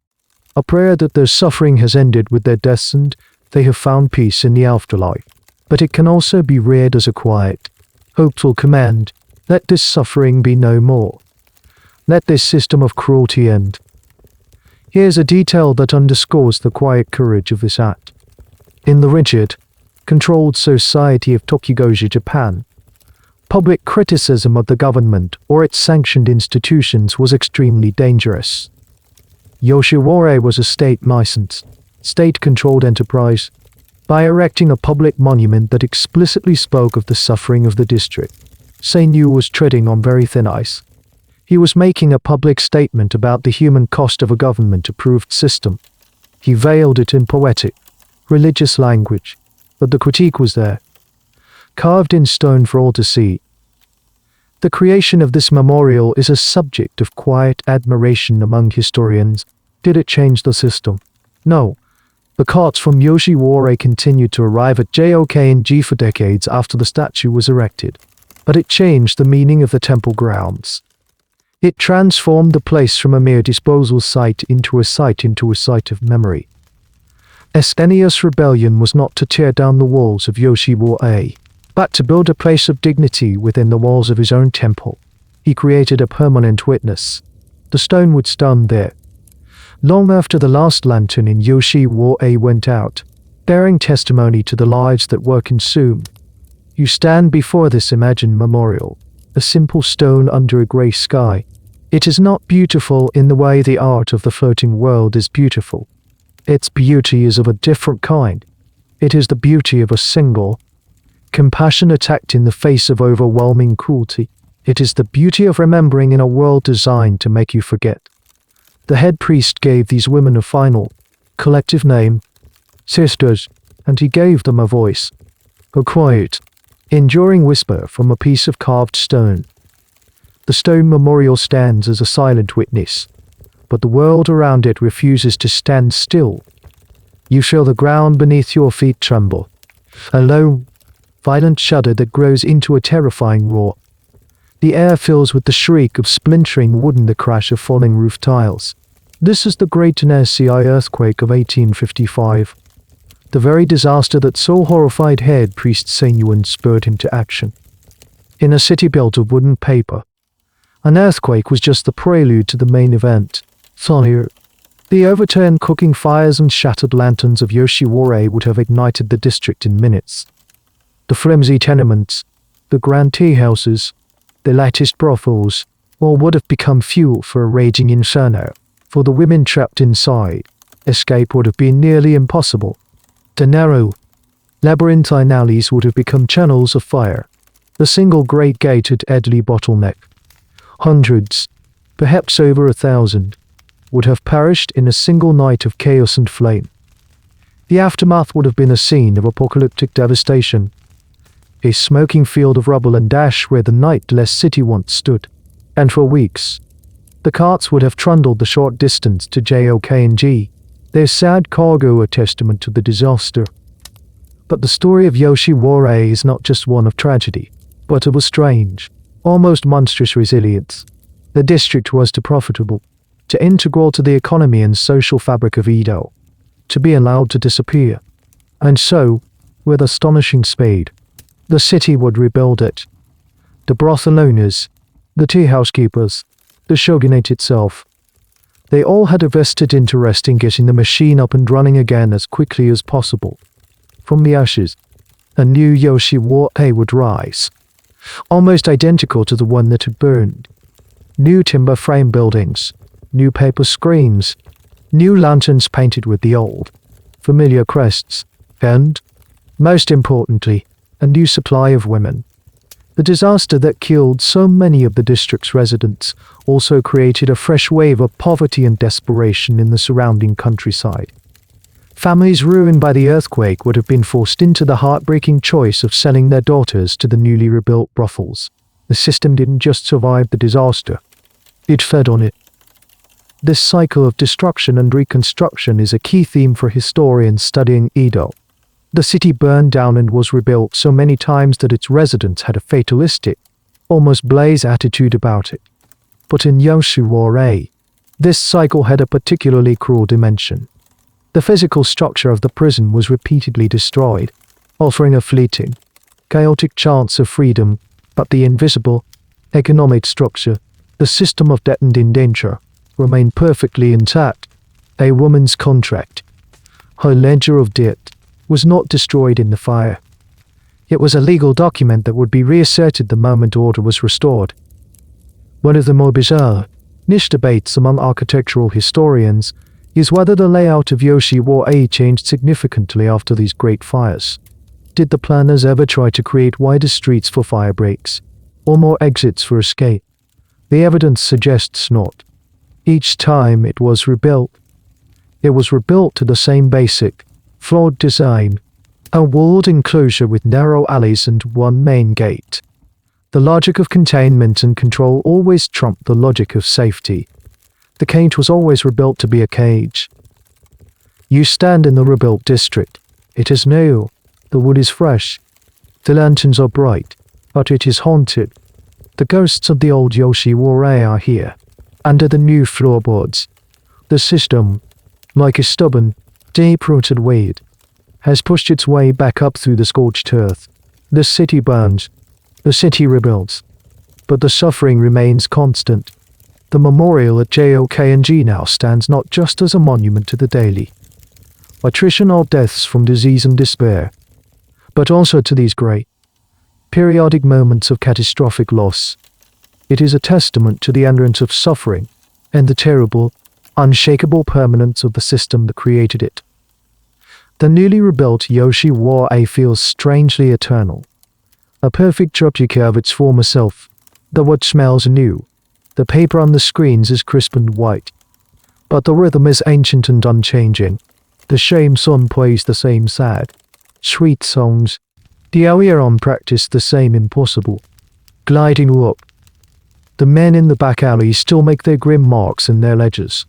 a prayer that their suffering has ended with their deaths and they have found peace in the afterlife. But it can also be read as a quiet, hopeful command, let this suffering be no more. Let this system of cruelty end. Here's a detail that underscores the quiet courage of this act. In the rigid, controlled society of Tokugawa Japan, public criticism of the government or its sanctioned institutions was extremely dangerous. Yoshiwara was a state-licensed, state-controlled enterprise. By erecting a public monument that explicitly spoke of the suffering of the district, Seiyu was treading on very thin ice. He was making a public statement about the human cost of a government-approved system. He veiled it in poetic, religious language, but the critique was there, carved in stone for all to see. The creation of this memorial is a subject of quiet admiration among historians. Did it change the system? No. The carts from Yoshiwara continued to arrive at Jokn-ji for decades after the statue was erected, but it changed the meaning of the temple grounds. It transformed the place from a mere disposal site into a site of memory. Estenius' rebellion was not to tear down the walls of Yoshiwara, but to build a place of dignity within the walls of his own temple. He created a permanent witness. The stone would stand there, long after the last lantern in Yoshiwara went out, bearing testimony to the lives that were consumed. You stand before this imagined memorial, a simple stone under a grey sky. It is not beautiful in the way the art of the floating world is beautiful. Its beauty is of a different kind. It is the beauty of a single, compassionate act in the face of overwhelming cruelty. It is the beauty of remembering in a world designed to make you forget. The head priest gave these women a final, collective name, sisters, and he gave them a voice, a quiet, enduring whisper from a piece of carved stone. The stone memorial stands as a silent witness, but the world around it refuses to stand still. You feel the ground beneath your feet tremble, a low, violent shudder that grows into a terrifying roar. The air fills with the shriek of splintering wood and the crash of falling roof tiles. This is the Great Nansei earthquake of 1855, the very disaster that so horrified head priest Seiyu and spurred him to action. In a city built of wood and paper, an earthquake was just the prelude to the main event. Fire. The overturned cooking fires and shattered lanterns of Yoshiwara would have ignited the district in minutes. The flimsy tenements, the grand tea houses, the latticed brothels, all would have become fuel for a raging inferno. For the women trapped inside, escape would have been nearly impossible. The narrow, labyrinthine alleys would have become channels of fire, a single great gate at deadly bottleneck. Hundreds, perhaps over 1,000, would have perished in a single night of chaos and flame. The aftermath would have been a scene of apocalyptic devastation, a smoking field of rubble and ash where the nightless city once stood, and for weeks, the carts would have trundled the short distance to Jokn-ji, their sad cargo a testament to the disaster. But the story of Yoshiwara is not just one of tragedy, but of a strange, almost monstrous resilience. The district was too profitable, too integral to the economy and social fabric of Edo, to be allowed to disappear. And so, with astonishing speed, the city would rebuild it. The brothel owners, the tea housekeepers, the shogunate itself. They all had a vested interest in getting the machine up and running again as quickly as possible. From the ashes, a new Yoshiwara would rise, almost identical to the one that had burned. New timber frame buildings, new paper screens, new lanterns painted with the old, familiar crests, and, Most importantly, a new supply of women. The disaster that killed so many of the district's residents also created a fresh wave of poverty and desperation in the surrounding countryside. Families ruined by the earthquake would have been forced into the heartbreaking choice of selling their daughters to the newly rebuilt brothels. The system didn't just survive the disaster, it fed on it. This cycle of destruction and reconstruction is a key theme for historians studying Edo. The city burned down and was rebuilt so many times that its residents had a fatalistic, almost blaze attitude about it. But in Yoshiwara, this cycle had a particularly cruel dimension. The physical structure of the prison was repeatedly destroyed, offering a fleeting, chaotic chance of freedom, but the invisible, economic structure, the system of debt and indenture, remained perfectly intact. A woman's contract, her ledger of debt, was not destroyed in the fire. It was a legal document that would be reasserted the moment order was restored. One of the more bizarre, niche debates among architectural historians is whether the layout of Yoshiwara changed significantly after these great fires. Did the planners ever try to create wider streets for fire breaks, or more exits for escape? The evidence suggests not. Each time it was rebuilt to the same basic, flawed design, a walled enclosure with narrow alleys and one main gate. The logic of containment and control always trumped the logic of safety. The cage was always rebuilt to be a cage. You stand in the rebuilt district. It is new. The wood is fresh. The lanterns are bright, but it is haunted. The ghosts of the old Yoshiwara are here, under the new floorboards. The system, like a stubborn, deep-rooted weed, has pushed its way back up through the scorched earth. The city burns. The city rebuilds. But the suffering remains constant. The memorial at JOKNG now stands not just as a monument to the daily attrition or deaths from disease and despair, but also to these great, periodic moments of catastrophic loss. It is a testament to the endurance of suffering and the terrible, unshakable permanence of the system that created it. The newly rebuilt Yoshiwara feels strangely eternal, a perfect replica of its former self. The wood smells new. The paper on the screens is crisp and white. But the rhythm is ancient and unchanging. The same song plays the same sad, sweet songs. The Oiran practice the same impossible, gliding walk. The men in the back alley still make their grim marks in their ledgers.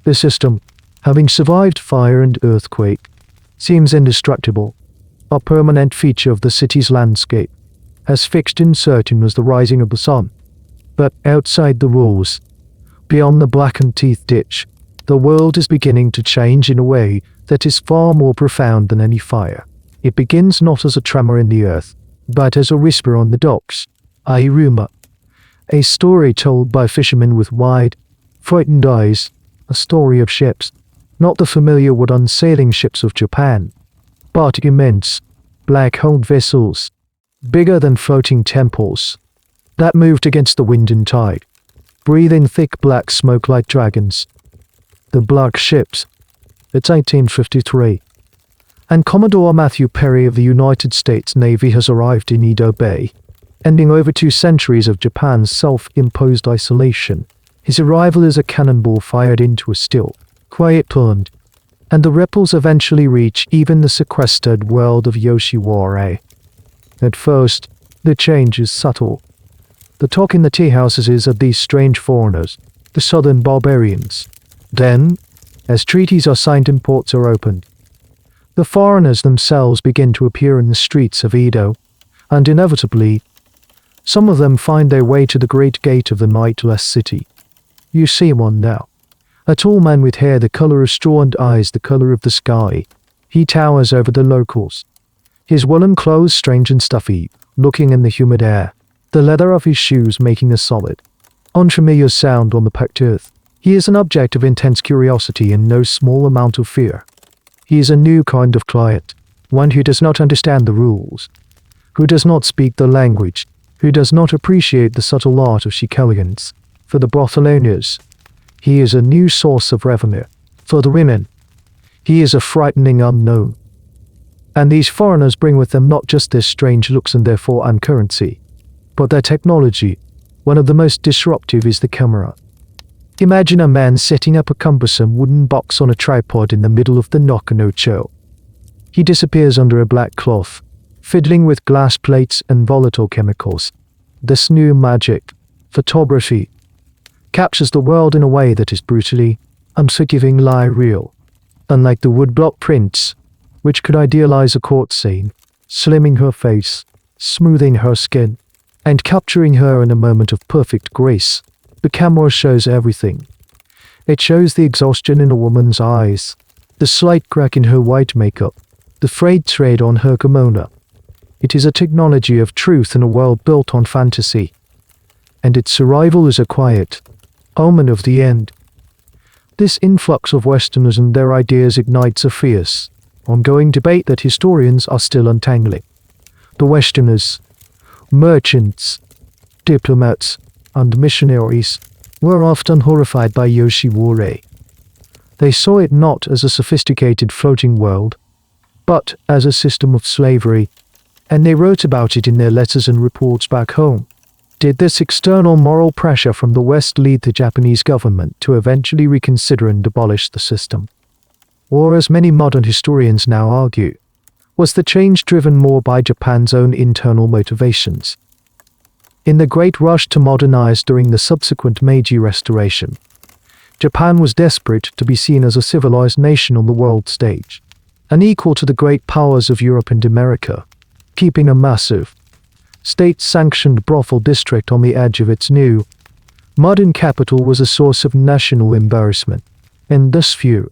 The system, having survived fire and earthquake, seems indestructible, a permanent feature of the city's landscape, as fixed and certain as the rising of the sun. But outside the walls, beyond the blackened teeth ditch, the world is beginning to change in a way that is far more profound than any fire. It begins not as a tremor in the earth, but as a whisper on the docks, a rumor, a story told by fishermen with wide, frightened eyes, a story of ships, not the familiar wooden sailing ships of Japan, but immense, black-hulled vessels, bigger than floating temples, that moved against the wind and tide, breathing thick black smoke like dragons. The Black Ships. It's 1853. And Commodore Matthew Perry of the United States Navy has arrived in Edo Bay, ending over 2 centuries of Japan's self-imposed isolation. His arrival is a cannonball fired into a still, quiet pond, and the ripples eventually reach even the sequestered world of Yoshiwara. At first, the change is subtle. The talk in the tea houses is of these strange foreigners, the southern barbarians. Then, as treaties are signed and ports are opened, the foreigners themselves begin to appear in the streets of Edo, and inevitably, some of them find their way to the great gate of the nightless city. You see one now. A tall man with hair the color of straw and eyes the color of the sky. He towers over the locals. His woolen clothes strange and stuffy, looking in the humid air, the leather of his shoes making a solid, unfamiliar sound on the packed earth. He is an object of intense curiosity and no small amount of fear. He is a new kind of client, one who does not understand the rules, who does not speak the language, who does not appreciate the subtle art of chic elegance. For the brothel owners, he is a new source of revenue. For the women, he is a frightening unknown. And these foreigners bring with them not just their strange looks and therefore uncurrency, but their technology. One of the most disruptive is the camera. Imagine a man setting up a cumbersome wooden box on a tripod in the middle of the Nakano-cho. He disappears under a black cloth, fiddling with glass plates and volatile chemicals. This new magic, photography, captures the world in a way that is brutally, unforgivingly real. Unlike the woodblock prints, which could idealize a court scene, slimming her face, smoothing her skin, and capturing her in a moment of perfect grace, the camera shows everything. It shows the exhaustion in a woman's eyes, the slight crack in her white makeup, the frayed thread on her kimono. It is a technology of truth in a world built on fantasy. And its survival is a quiet omen of the end. This influx of Westerners and their ideas ignites a fierce, ongoing debate that historians are still untangling. The Westerners, merchants, diplomats, and missionaries, were often horrified by Yoshiwara. They saw it not as a sophisticated floating world, but as a system of slavery, and they wrote about it in their letters and reports back home. Did this external moral pressure from the West lead the Japanese government to eventually reconsider and abolish the system? Or, as many modern historians now argue, was the change driven more by Japan's own internal motivations? In the great rush to modernize during the subsequent Meiji Restoration, Japan was desperate to be seen as a civilized nation on the world stage, unequal to the great powers of Europe and America, keeping a massive, state-sanctioned brothel district on the edge of its new, modern capital was a source of national embarrassment. In this view,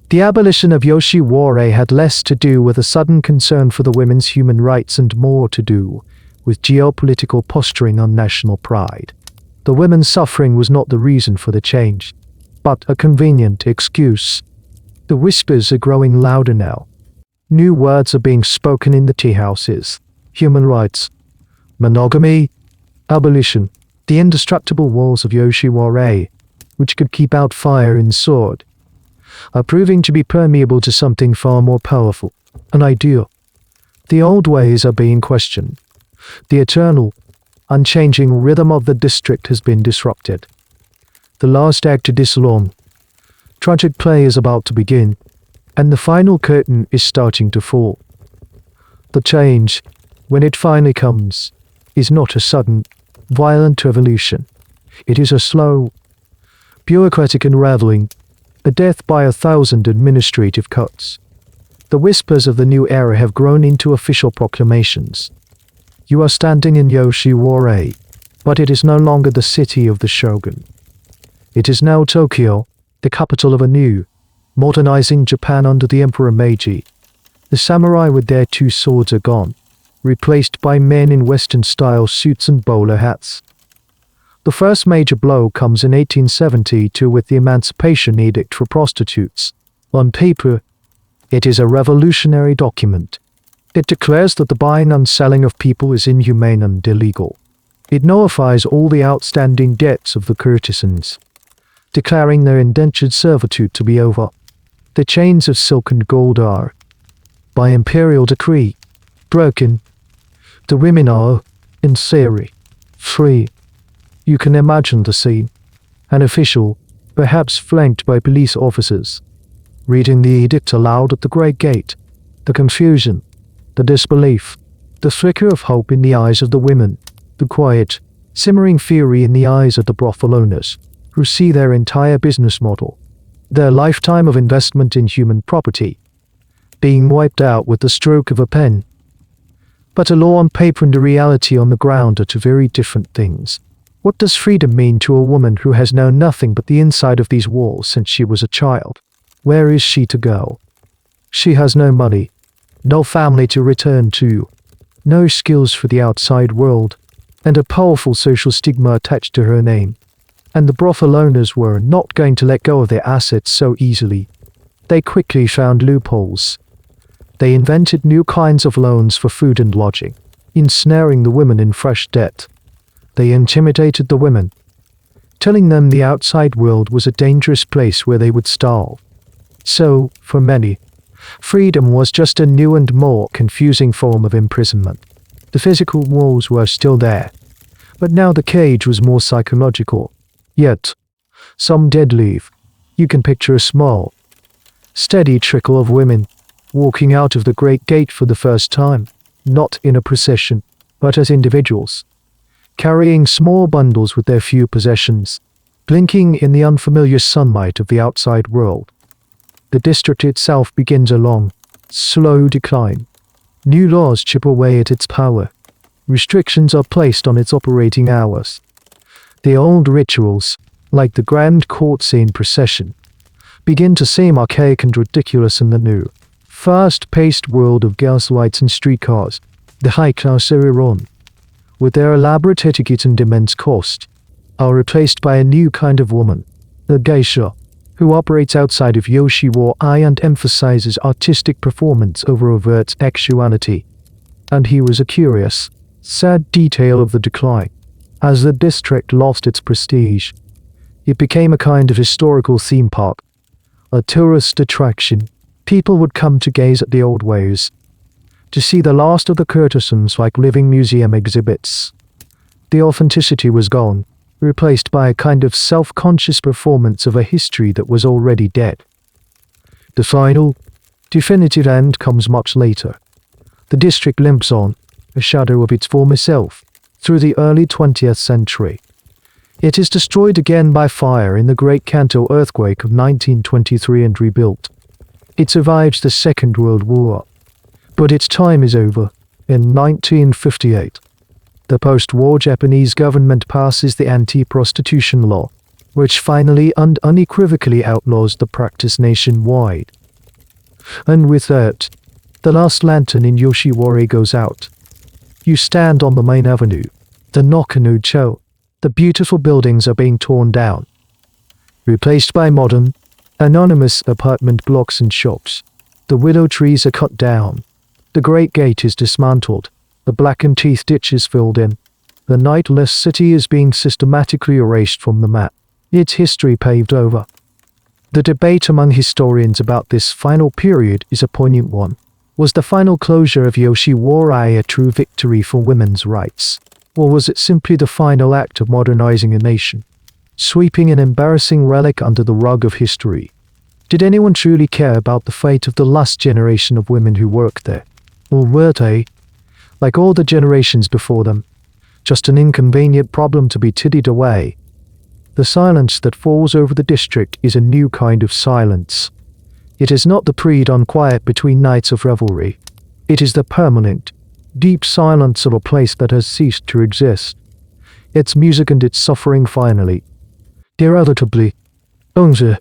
the abolition of Yoshiwara had less to do with a sudden concern for the women's human rights and more to do with geopolitical posturing on national pride. The women's suffering was not the reason for the change, but a convenient excuse. The whispers are growing louder now. New words are being spoken in the tea houses. Human rights, monogamy, abolition, the indestructible walls of Yoshiwara, which could keep out fire and sword, are proving to be permeable to something far more powerful, an ideal. The old ways are being questioned. The eternal, unchanging rhythm of the district has been disrupted. The last act of this long, tragic play is about to begin, and the final curtain is starting to fall. The change, when it finally comes, is not a sudden, violent revolution. It is a slow, bureaucratic unraveling, a death by 1,000 administrative cuts. The whispers of the new era have grown into official proclamations. You are standing in Yoshiwara, but it is no longer the city of the shogun. It is now Tokyo, the capital of a new, modernizing Japan under the Emperor Meiji. The samurai with their two swords are gone, replaced by men in Western-style suits and bowler hats. The first major blow comes in 1872 with the Emancipation Edict for Prostitutes. On paper, it is a revolutionary document. It declares that the buying and selling of people is inhumane and illegal. It nullifies all the outstanding debts of the courtesans, declaring their indentured servitude to be over. The chains of silk and gold are, by imperial decree, broken. The women are, in theory, free. You can imagine the scene. An official, perhaps flanked by police officers, reading the edict aloud at the great gate. The confusion, the disbelief, the flicker of hope in the eyes of the women, the quiet, simmering fury in the eyes of the brothel owners, who see their entire business model, their lifetime of investment in human property, being wiped out with the stroke of a pen. But a law on paper and a reality on the ground are two very different things. What does freedom mean to a woman who has known nothing but the inside of these walls since she was a child? Where is she to go? She has no money, no family to return to, no skills for the outside world, and a powerful social stigma attached to her name. And the brothel owners were not going to let go of their assets so easily. They quickly found loopholes. They invented new kinds of loans for food and lodging, ensnaring the women in fresh debt. They intimidated the women, telling them the outside world was a dangerous place where they would starve. So, for many, Freedom was just a new and more confusing form of imprisonment. The physical walls were still there, but now the cage was more psychological. Yet, some did leave. You can picture a small, steady trickle of women walking out of the great gate for the first time, not in a procession, but as individuals, carrying small bundles with their few possessions, blinking in the unfamiliar sunlight of the outside world. The district itself begins a long, slow decline. New laws chip away at its power. Restrictions are placed on its operating hours. The old rituals, like the grand court scene procession, begin to seem archaic and ridiculous in the new, fast-paced world of gaslights and streetcars. The high-class Oiran, with their elaborate etiquette and immense cost, are replaced by a new kind of woman, the geisha, who operates outside of Yoshiwara and emphasizes artistic performance over overt sexuality. And here was a curious, sad detail of the decline. As the district lost its prestige, it became a kind of historical theme park, a tourist attraction. People would come to gaze at the old ways, to see the last of the courtesans like living museum exhibits. The authenticity was gone, replaced by a kind of self-conscious performance of a history that was already dead. The final, definitive end comes much later. The district limps on, a shadow of its former self, through the early 20th century. It is destroyed again by fire in the Great Kanto earthquake of 1923 and rebuilt. It survives the Second World War, but its time is over in 1958. The post-war Japanese government passes the anti-prostitution law, which finally and unequivocally outlaws the practice nationwide. And with that, the last lantern in Yoshiwara goes out. You stand on the main avenue, the Nakano-cho. The beautiful buildings are being torn down, replaced by modern, anonymous apartment blocks and shops. The willow trees are cut down. The great gate is dismantled. The blackened teeth ditches filled in. The nightless city is being systematically erased from the map, its history paved over. The debate among historians about this final period is a poignant one. Was the final closure of Yoshiwara a true victory for women's rights? Or was it simply the final act of modernizing a nation, sweeping an embarrassing relic under the rug of history? Did anyone truly care about the fate of the last generation of women who worked there? Or were they, like all the generations before them, just an inconvenient problem to be tidied away? The silence that falls over the district is a new kind of silence. It is not the pre-dawn quiet between nights of revelry. It is the permanent, deep silence of a place that has ceased to exist. Its music and its suffering finally. Irrevocably. The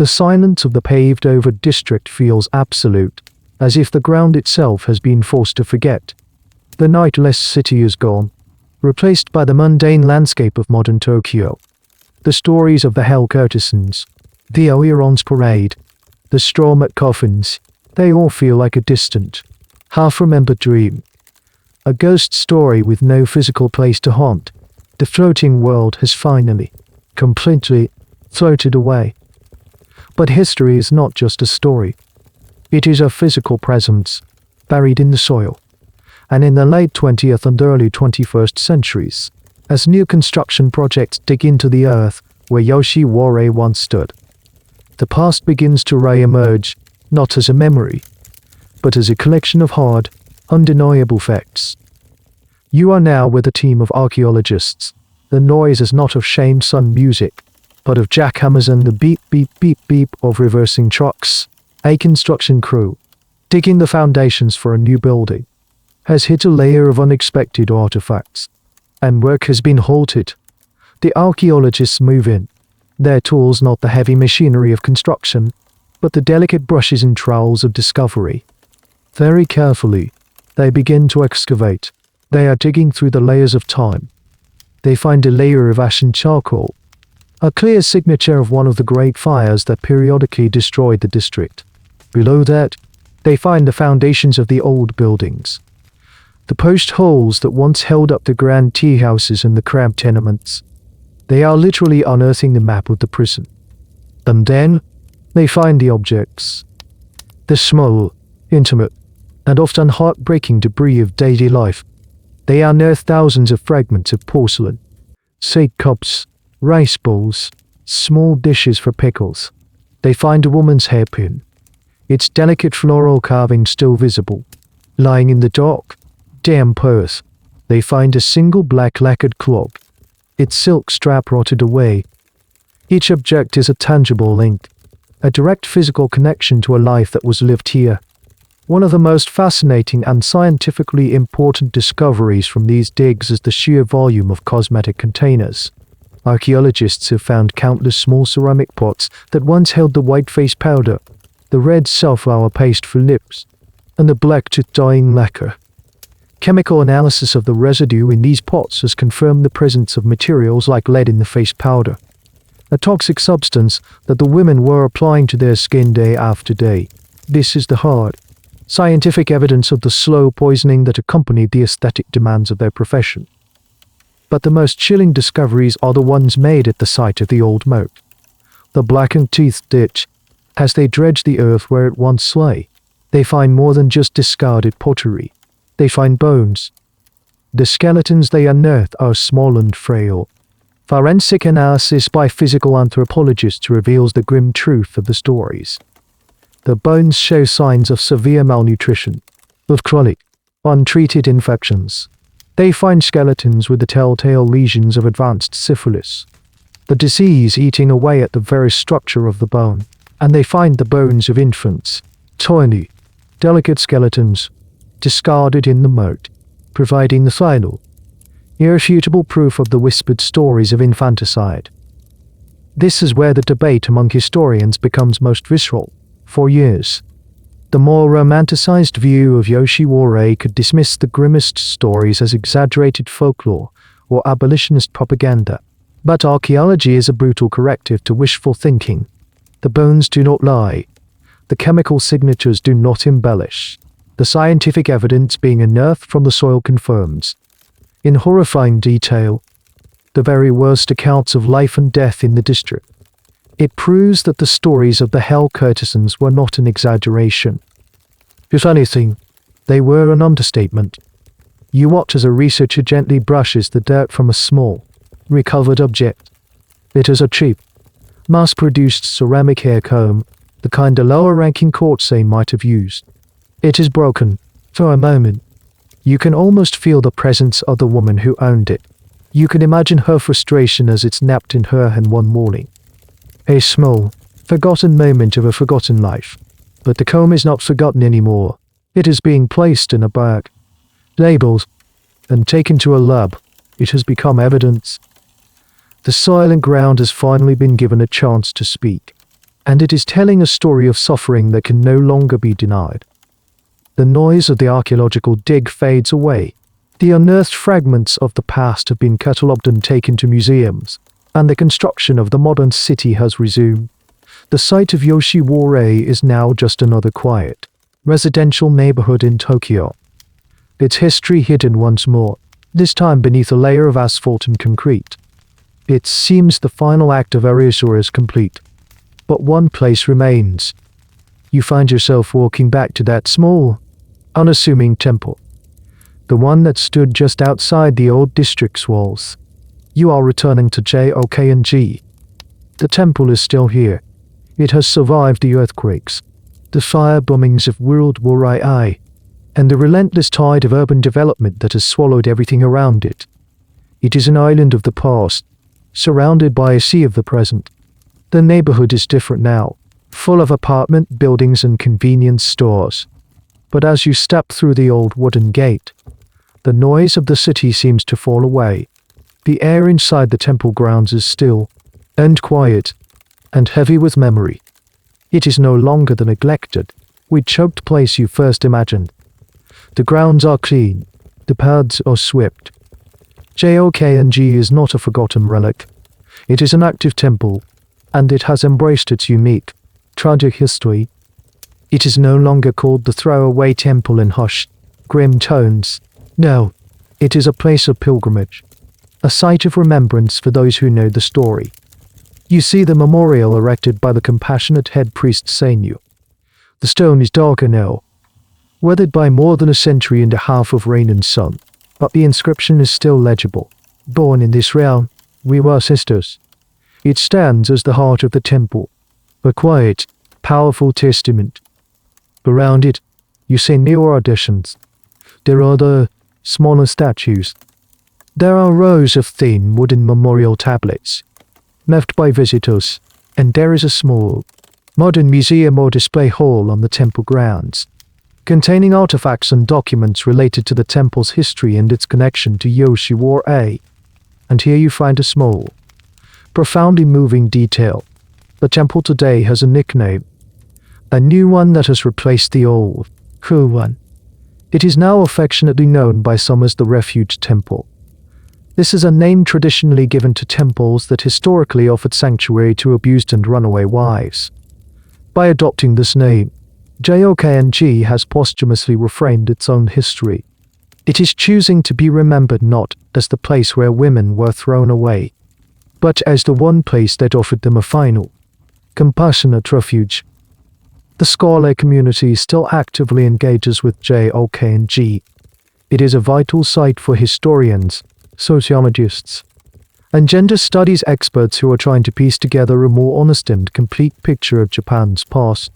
silence of the paved-over district feels absolute, as if the ground itself has been forced to forget. The nightless city is gone, replaced by the mundane landscape of modern Tokyo. The stories of the Hell Courtesans, the Oiran's parade, the straw mat coffins, they all feel like a distant, half-remembered dream. A ghost story with no physical place to haunt. The floating world has finally, completely, floated away. But history is not just a story. It is a physical presence, buried in the soil. And in the late 20th and early 21st centuries, as new construction projects dig into the earth where Yoshiwara once stood, the past begins to re-emerge, not as a memory, but as a collection of hard, undeniable facts. You are now with a team of archaeologists. The noise is not of shame-sung music, but of jackhammers and the beep beep beep beep of reversing trucks. A construction crew, digging the foundations for a new building, has hit a layer of unexpected artifacts, and work has been halted. The archaeologists move in, their tools not the heavy machinery of construction, but the delicate brushes and trowels of discovery. Very carefully, they begin to excavate. They are digging through the layers of time. They find a layer of ash and charcoal, a clear signature of one of the great fires that periodically destroyed the district. Below that, they find the foundations of the old buildings, the post holes that once held up the grand tea houses and the cramped tenements. They are literally unearthing the map of the prison. And then, they find the objects. The small, intimate, and often heartbreaking debris of daily life. They unearth thousands of fragments of porcelain, sake cups, rice bowls, small dishes for pickles. They find a woman's hairpin, its delicate floral carving still visible. Lying in the dark, damp earth, they find a single black lacquered cloak, its silk strap rotted away. Each object is a tangible link, a direct physical connection to a life that was lived here. One of the most fascinating and scientifically important discoveries from these digs is the sheer volume of cosmetic containers. Archaeologists have found countless small ceramic pots that once held the white face powder, the red safflower paste for lips, and the black tooth dyeing lacquer. Chemical analysis of the residue in these pots has confirmed the presence of materials like lead in the face powder, a toxic substance that the women were applying to their skin day after day. This is the hard, scientific evidence of the slow poisoning that accompanied the aesthetic demands of their profession. But the most chilling discoveries are the ones made at the site of the old moat. The blackened teeth ditch, as they dredge the earth where it once lay, they find more than just discarded pottery. They find bones. The skeletons they unearth are small and frail. Forensic analysis by physical anthropologists reveals the grim truth of the stories. The bones show signs of severe malnutrition, of chronic, untreated infections. They find skeletons with the telltale lesions of advanced syphilis, the disease eating away at the very structure of the bone. And they find the bones of infants, tiny, delicate skeletons, discarded in the moat, providing the final, irrefutable proof of the whispered stories of infanticide. This is where the debate among historians becomes most visceral. For years, the more romanticized view of Yoshiwara could dismiss the grimmest stories as exaggerated folklore or abolitionist propaganda. But archaeology is a brutal corrective to wishful thinking. The bones do not lie. The chemical signatures do not embellish. The scientific evidence being unearthed from the soil confirms, in horrifying detail, the very worst accounts of life and death in the district. It proves that the stories of the Hell Courtesans were not an exaggeration. If anything, they were an understatement. You watch as a researcher gently brushes the dirt from a small, recovered object. It is a cheap, mass-produced ceramic hair comb, the kind a lower-ranking courtesan might have used. It is broken. For a moment, you can almost feel the presence of the woman who owned it. You can imagine her frustration as it snapped in her hand one morning. A small, forgotten moment of a forgotten life. But the comb is not forgotten anymore. It is being placed in a bag, labeled, and taken to a lab. It has become evidence. The silent ground has finally been given a chance to speak, and it is telling a story of suffering that can no longer be denied. The noise of the archaeological dig fades away. The unearthed fragments of the past have been catalogued and taken to museums, and the construction of the modern city has resumed. The site of Yoshiwara is now just another quiet, residential neighborhood in Tokyo. Its history hidden once more, this time beneath a layer of asphalt and concrete. It seems the final act of erasure is complete. But one place remains. You find yourself walking back to that small, unassuming temple. The one that stood just outside the old district's walls. You are returning to JOKNG. The temple is still here. It has survived the earthquakes, the fire bombings of World War II, and the relentless tide of urban development that has swallowed everything around it. It is an island of the past, surrounded by a sea of the present. The neighborhood is different now, full of apartment buildings and convenience stores. But as you step through the old wooden gate, the noise of the city seems to fall away. The air inside the temple grounds is still, and quiet, and heavy with memory. It is no longer the neglected, weed-choked place you first imagined. The grounds are clean, the paths are swept. JOKNG is not a forgotten relic. It is an active temple, and it has embraced its unique, tragic history. It is no longer called the throwaway temple in hushed, grim tones. No, it is a place of pilgrimage, a site of remembrance for those who know the story. You see the memorial erected by the compassionate head priest Senyu, The stone is darker now, weathered by more than a century and a half of rain and sun, but the inscription is still legible. Born in this realm, we were sisters. It stands as the heart of the temple, a quiet, powerful testament. Around it, you see newer additions. There are the smaller statues. There are rows of thin wooden memorial tablets, left by visitors, and there is a small, modern museum or display hall on the temple grounds, containing artifacts and documents related to the temple's history and its connection to Yoshiwara. And here you find a small, profoundly moving detail. The temple today has a nickname, a new one that has replaced the old, cruel one. It is now affectionately known by some as the Refuge Temple. This is a name traditionally given to temples that historically offered sanctuary to abused and runaway wives. By adopting this name, JOKNG has posthumously reframed its own history. It is choosing to be remembered not as the place where women were thrown away, but as the one place that offered them a final, compassionate refuge. The scholar community still actively engages with JOKNG. It is a vital site for historians, sociologists, and gender studies experts who are trying to piece together a more honest and complete picture of Japan's past.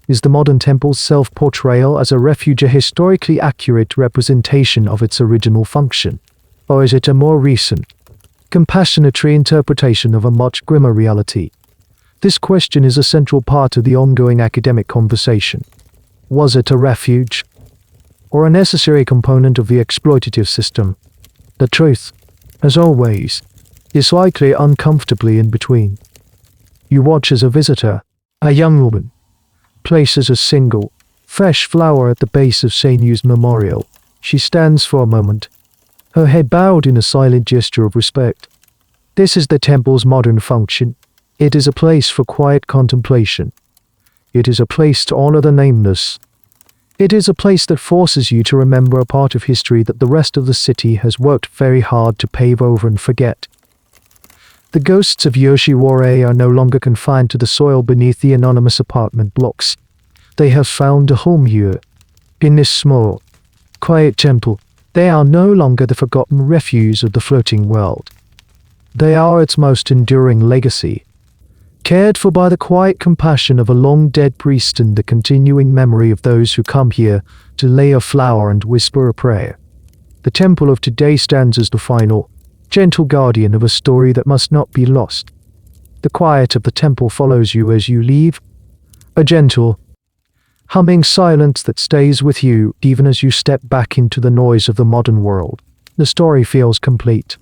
Is the modern temple's self-portrayal as a refuge a historically accurate representation of its original function? Or is it a more recent, compassionate reinterpretation of a much grimmer reality? This question is a central part of the ongoing academic conversation. Was it a refuge, or a necessary component of the exploitative system? The truth, as always, is likely uncomfortably in between. You watch as a visitor, a young woman, places a single, fresh flower at the base of Seinu's memorial. She stands for a moment, her head bowed in a silent gesture of respect. This is the temple's modern function. It is a place for quiet contemplation. It is a place to honor the nameless. It is a place that forces you to remember a part of history that the rest of the city has worked very hard to pave over and forget. The ghosts of Yoshiwara are no longer confined to the soil beneath the anonymous apartment blocks. They have found a home here, in this small, quiet temple. They are no longer the forgotten refuse of the floating world. They are its most enduring legacy, cared for by the quiet compassion of a long-dead priest and the continuing memory of those who come here to lay a flower and whisper a prayer. The temple of today stands as the final, gentle guardian of a story that must not be lost. The quiet of the temple follows you as you leave, a gentle, humming silence that stays with you even as you step back into the noise of the modern world. The story feels complete.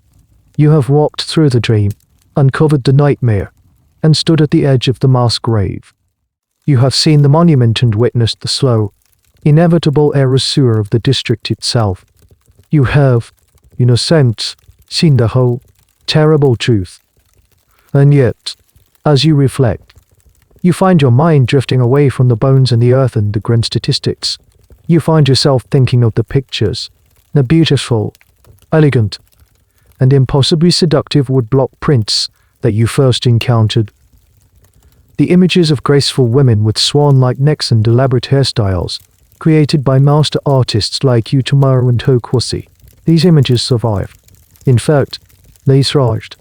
You have walked through the dream, uncovered the nightmare, and stood at the edge of the mass grave. You have seen the monument and witnessed the slow, inevitable erasure of the district itself. You have, in a sense, seen the whole, terrible truth. And yet, as you reflect, you find your mind drifting away from the bones and the earth and the grand statistics. You find yourself thinking of the pictures, the beautiful, elegant, and impossibly seductive woodblock prints that you first encountered. The images of graceful women with swan-like necks and elaborate hairstyles, created by master artists like Utamaro and Hokwasi. These images survived. In fact, they thrived.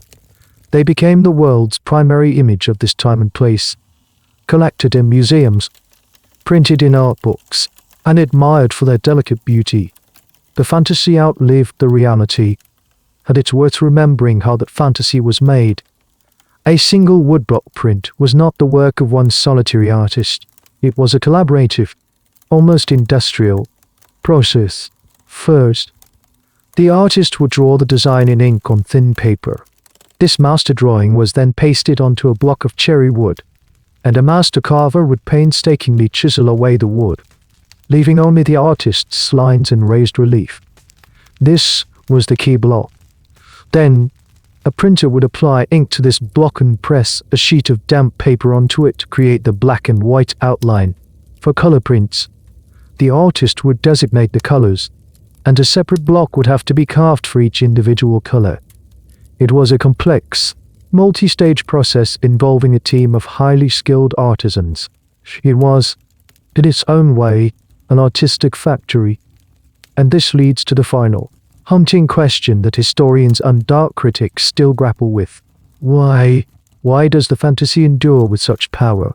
They became the world's primary image of this time and place, collected in museums, printed in art books, and admired for their delicate beauty. The fantasy outlived the reality, and it's worth remembering how that fantasy was made. A single woodblock print was not the work of one solitary artist. It was a collaborative, almost industrial, process. First, the artist would draw the design in ink on thin paper. This master drawing was then pasted onto a block of cherry wood, and a master carver would painstakingly chisel away the wood, leaving only the artist's lines in raised relief. This was the key block. Then, a printer would apply ink to this block and press a sheet of damp paper onto it to create the black and white outline. For color prints, the artist would designate the colors, and a separate block would have to be carved for each individual color. It was a complex, multi-stage process involving a team of highly skilled artisans. It was, in its own way, an artistic factory. And this leads to the final, haunting question that historians and dark critics still grapple with. Why? Why does the fantasy endure with such power,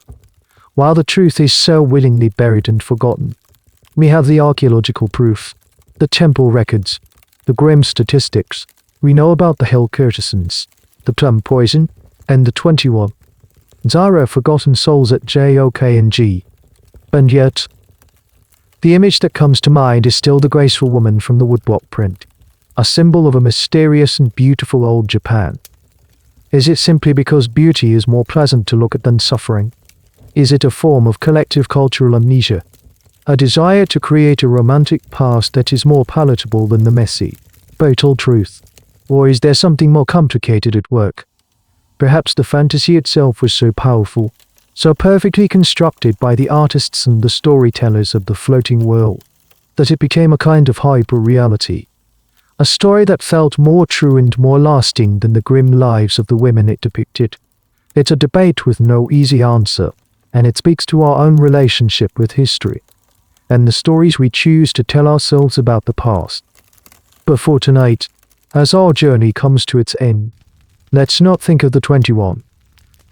while the truth is so willingly buried and forgotten? We have the archaeological proof, the temple records, the grim statistics. We know about the Hell Courtesans, the plum poison, and the 21. Zara forgotten souls at JOK&G. And yet, the image that comes to mind is still the graceful woman from the woodblock print, a symbol of a mysterious and beautiful old Japan. Is it simply because beauty is more pleasant to look at than suffering? Is it a form of collective cultural amnesia? A desire to create a romantic past that is more palatable than the messy, brutal truth? Or is there something more complicated at work? Perhaps the fantasy itself was so powerful, so perfectly constructed by the artists and the storytellers of the floating world, that it became a kind of hyper-reality. A story that felt more true and more lasting than the grim lives of the women it depicted. It's a debate with no easy answer, and it speaks to our own relationship with history, and the stories we choose to tell ourselves about the past. But for tonight, as our journey comes to its end, let's not think of the 21.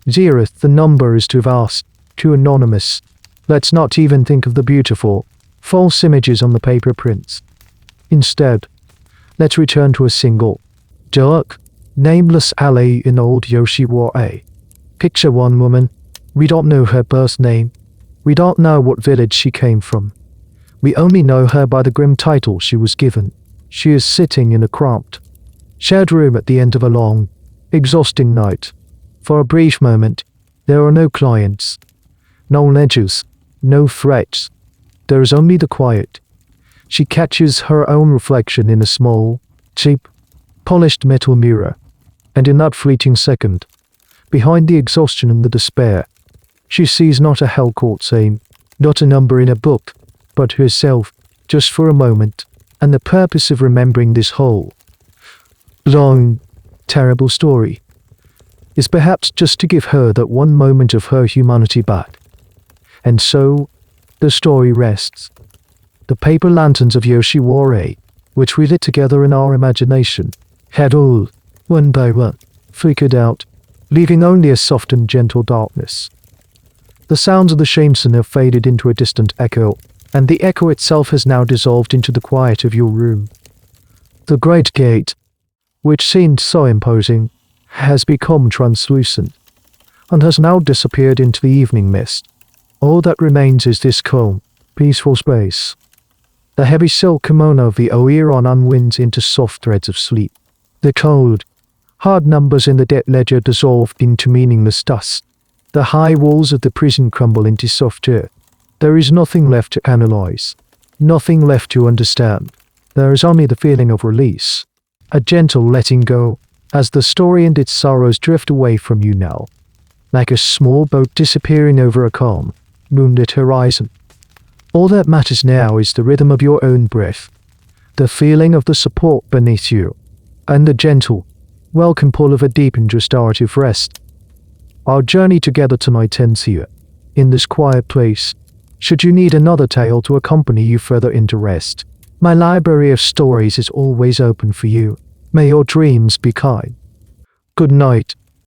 Zeroth, the number is too vast, too anonymous. Let's not even think of the beautiful, false images on the paper prints. Instead, let's return to a single, dark, nameless alley in old Yoshiwara. Picture one woman. We don't know her birth name. We don't know what village she came from. We only know her by the grim title she was given. She is sitting in a cramped, shared room at the end of a long, exhausting night. For a brief moment, there are no clients, no ledgers, no threats. There is only the quiet. She catches her own reflection in a small, cheap, polished metal mirror, and in that fleeting second, behind the exhaustion and the despair, she sees not a hell court saying, not a number in a book, but herself, just for a moment, and the purpose of remembering this whole, long, terrible story is perhaps just to give her that one moment of her humanity back. And so, the story rests. The paper lanterns of Yoshiwara, which we lit together in our imagination, had all, one by one, flickered out, leaving only a soft and gentle darkness. The sounds of the shamisen have faded into a distant echo, and the echo itself has now dissolved into the quiet of your room. The great gate, which seemed so imposing, has become translucent, and has now disappeared into the evening mist. All that remains is this calm, peaceful space. The heavy silk kimono of the Oiran unwinds into soft threads of sleep. The cold, hard numbers in the debt ledger dissolve into meaningless dust. The high walls of the prison crumble into soft earth. There is nothing left to analyze, nothing left to understand. There is only the feeling of release, a gentle letting go, as the story and its sorrows drift away from you now, like a small boat disappearing over a calm, moonlit horizon. All that matters now is the rhythm of your own breath, the feeling of the support beneath you, and the gentle, welcome pull of a deep and restorative rest. Our journey together tonight ends here, in this quiet place. Should you need another tale to accompany you further into rest, my library of stories is always open for you. May your dreams be kind. Good night.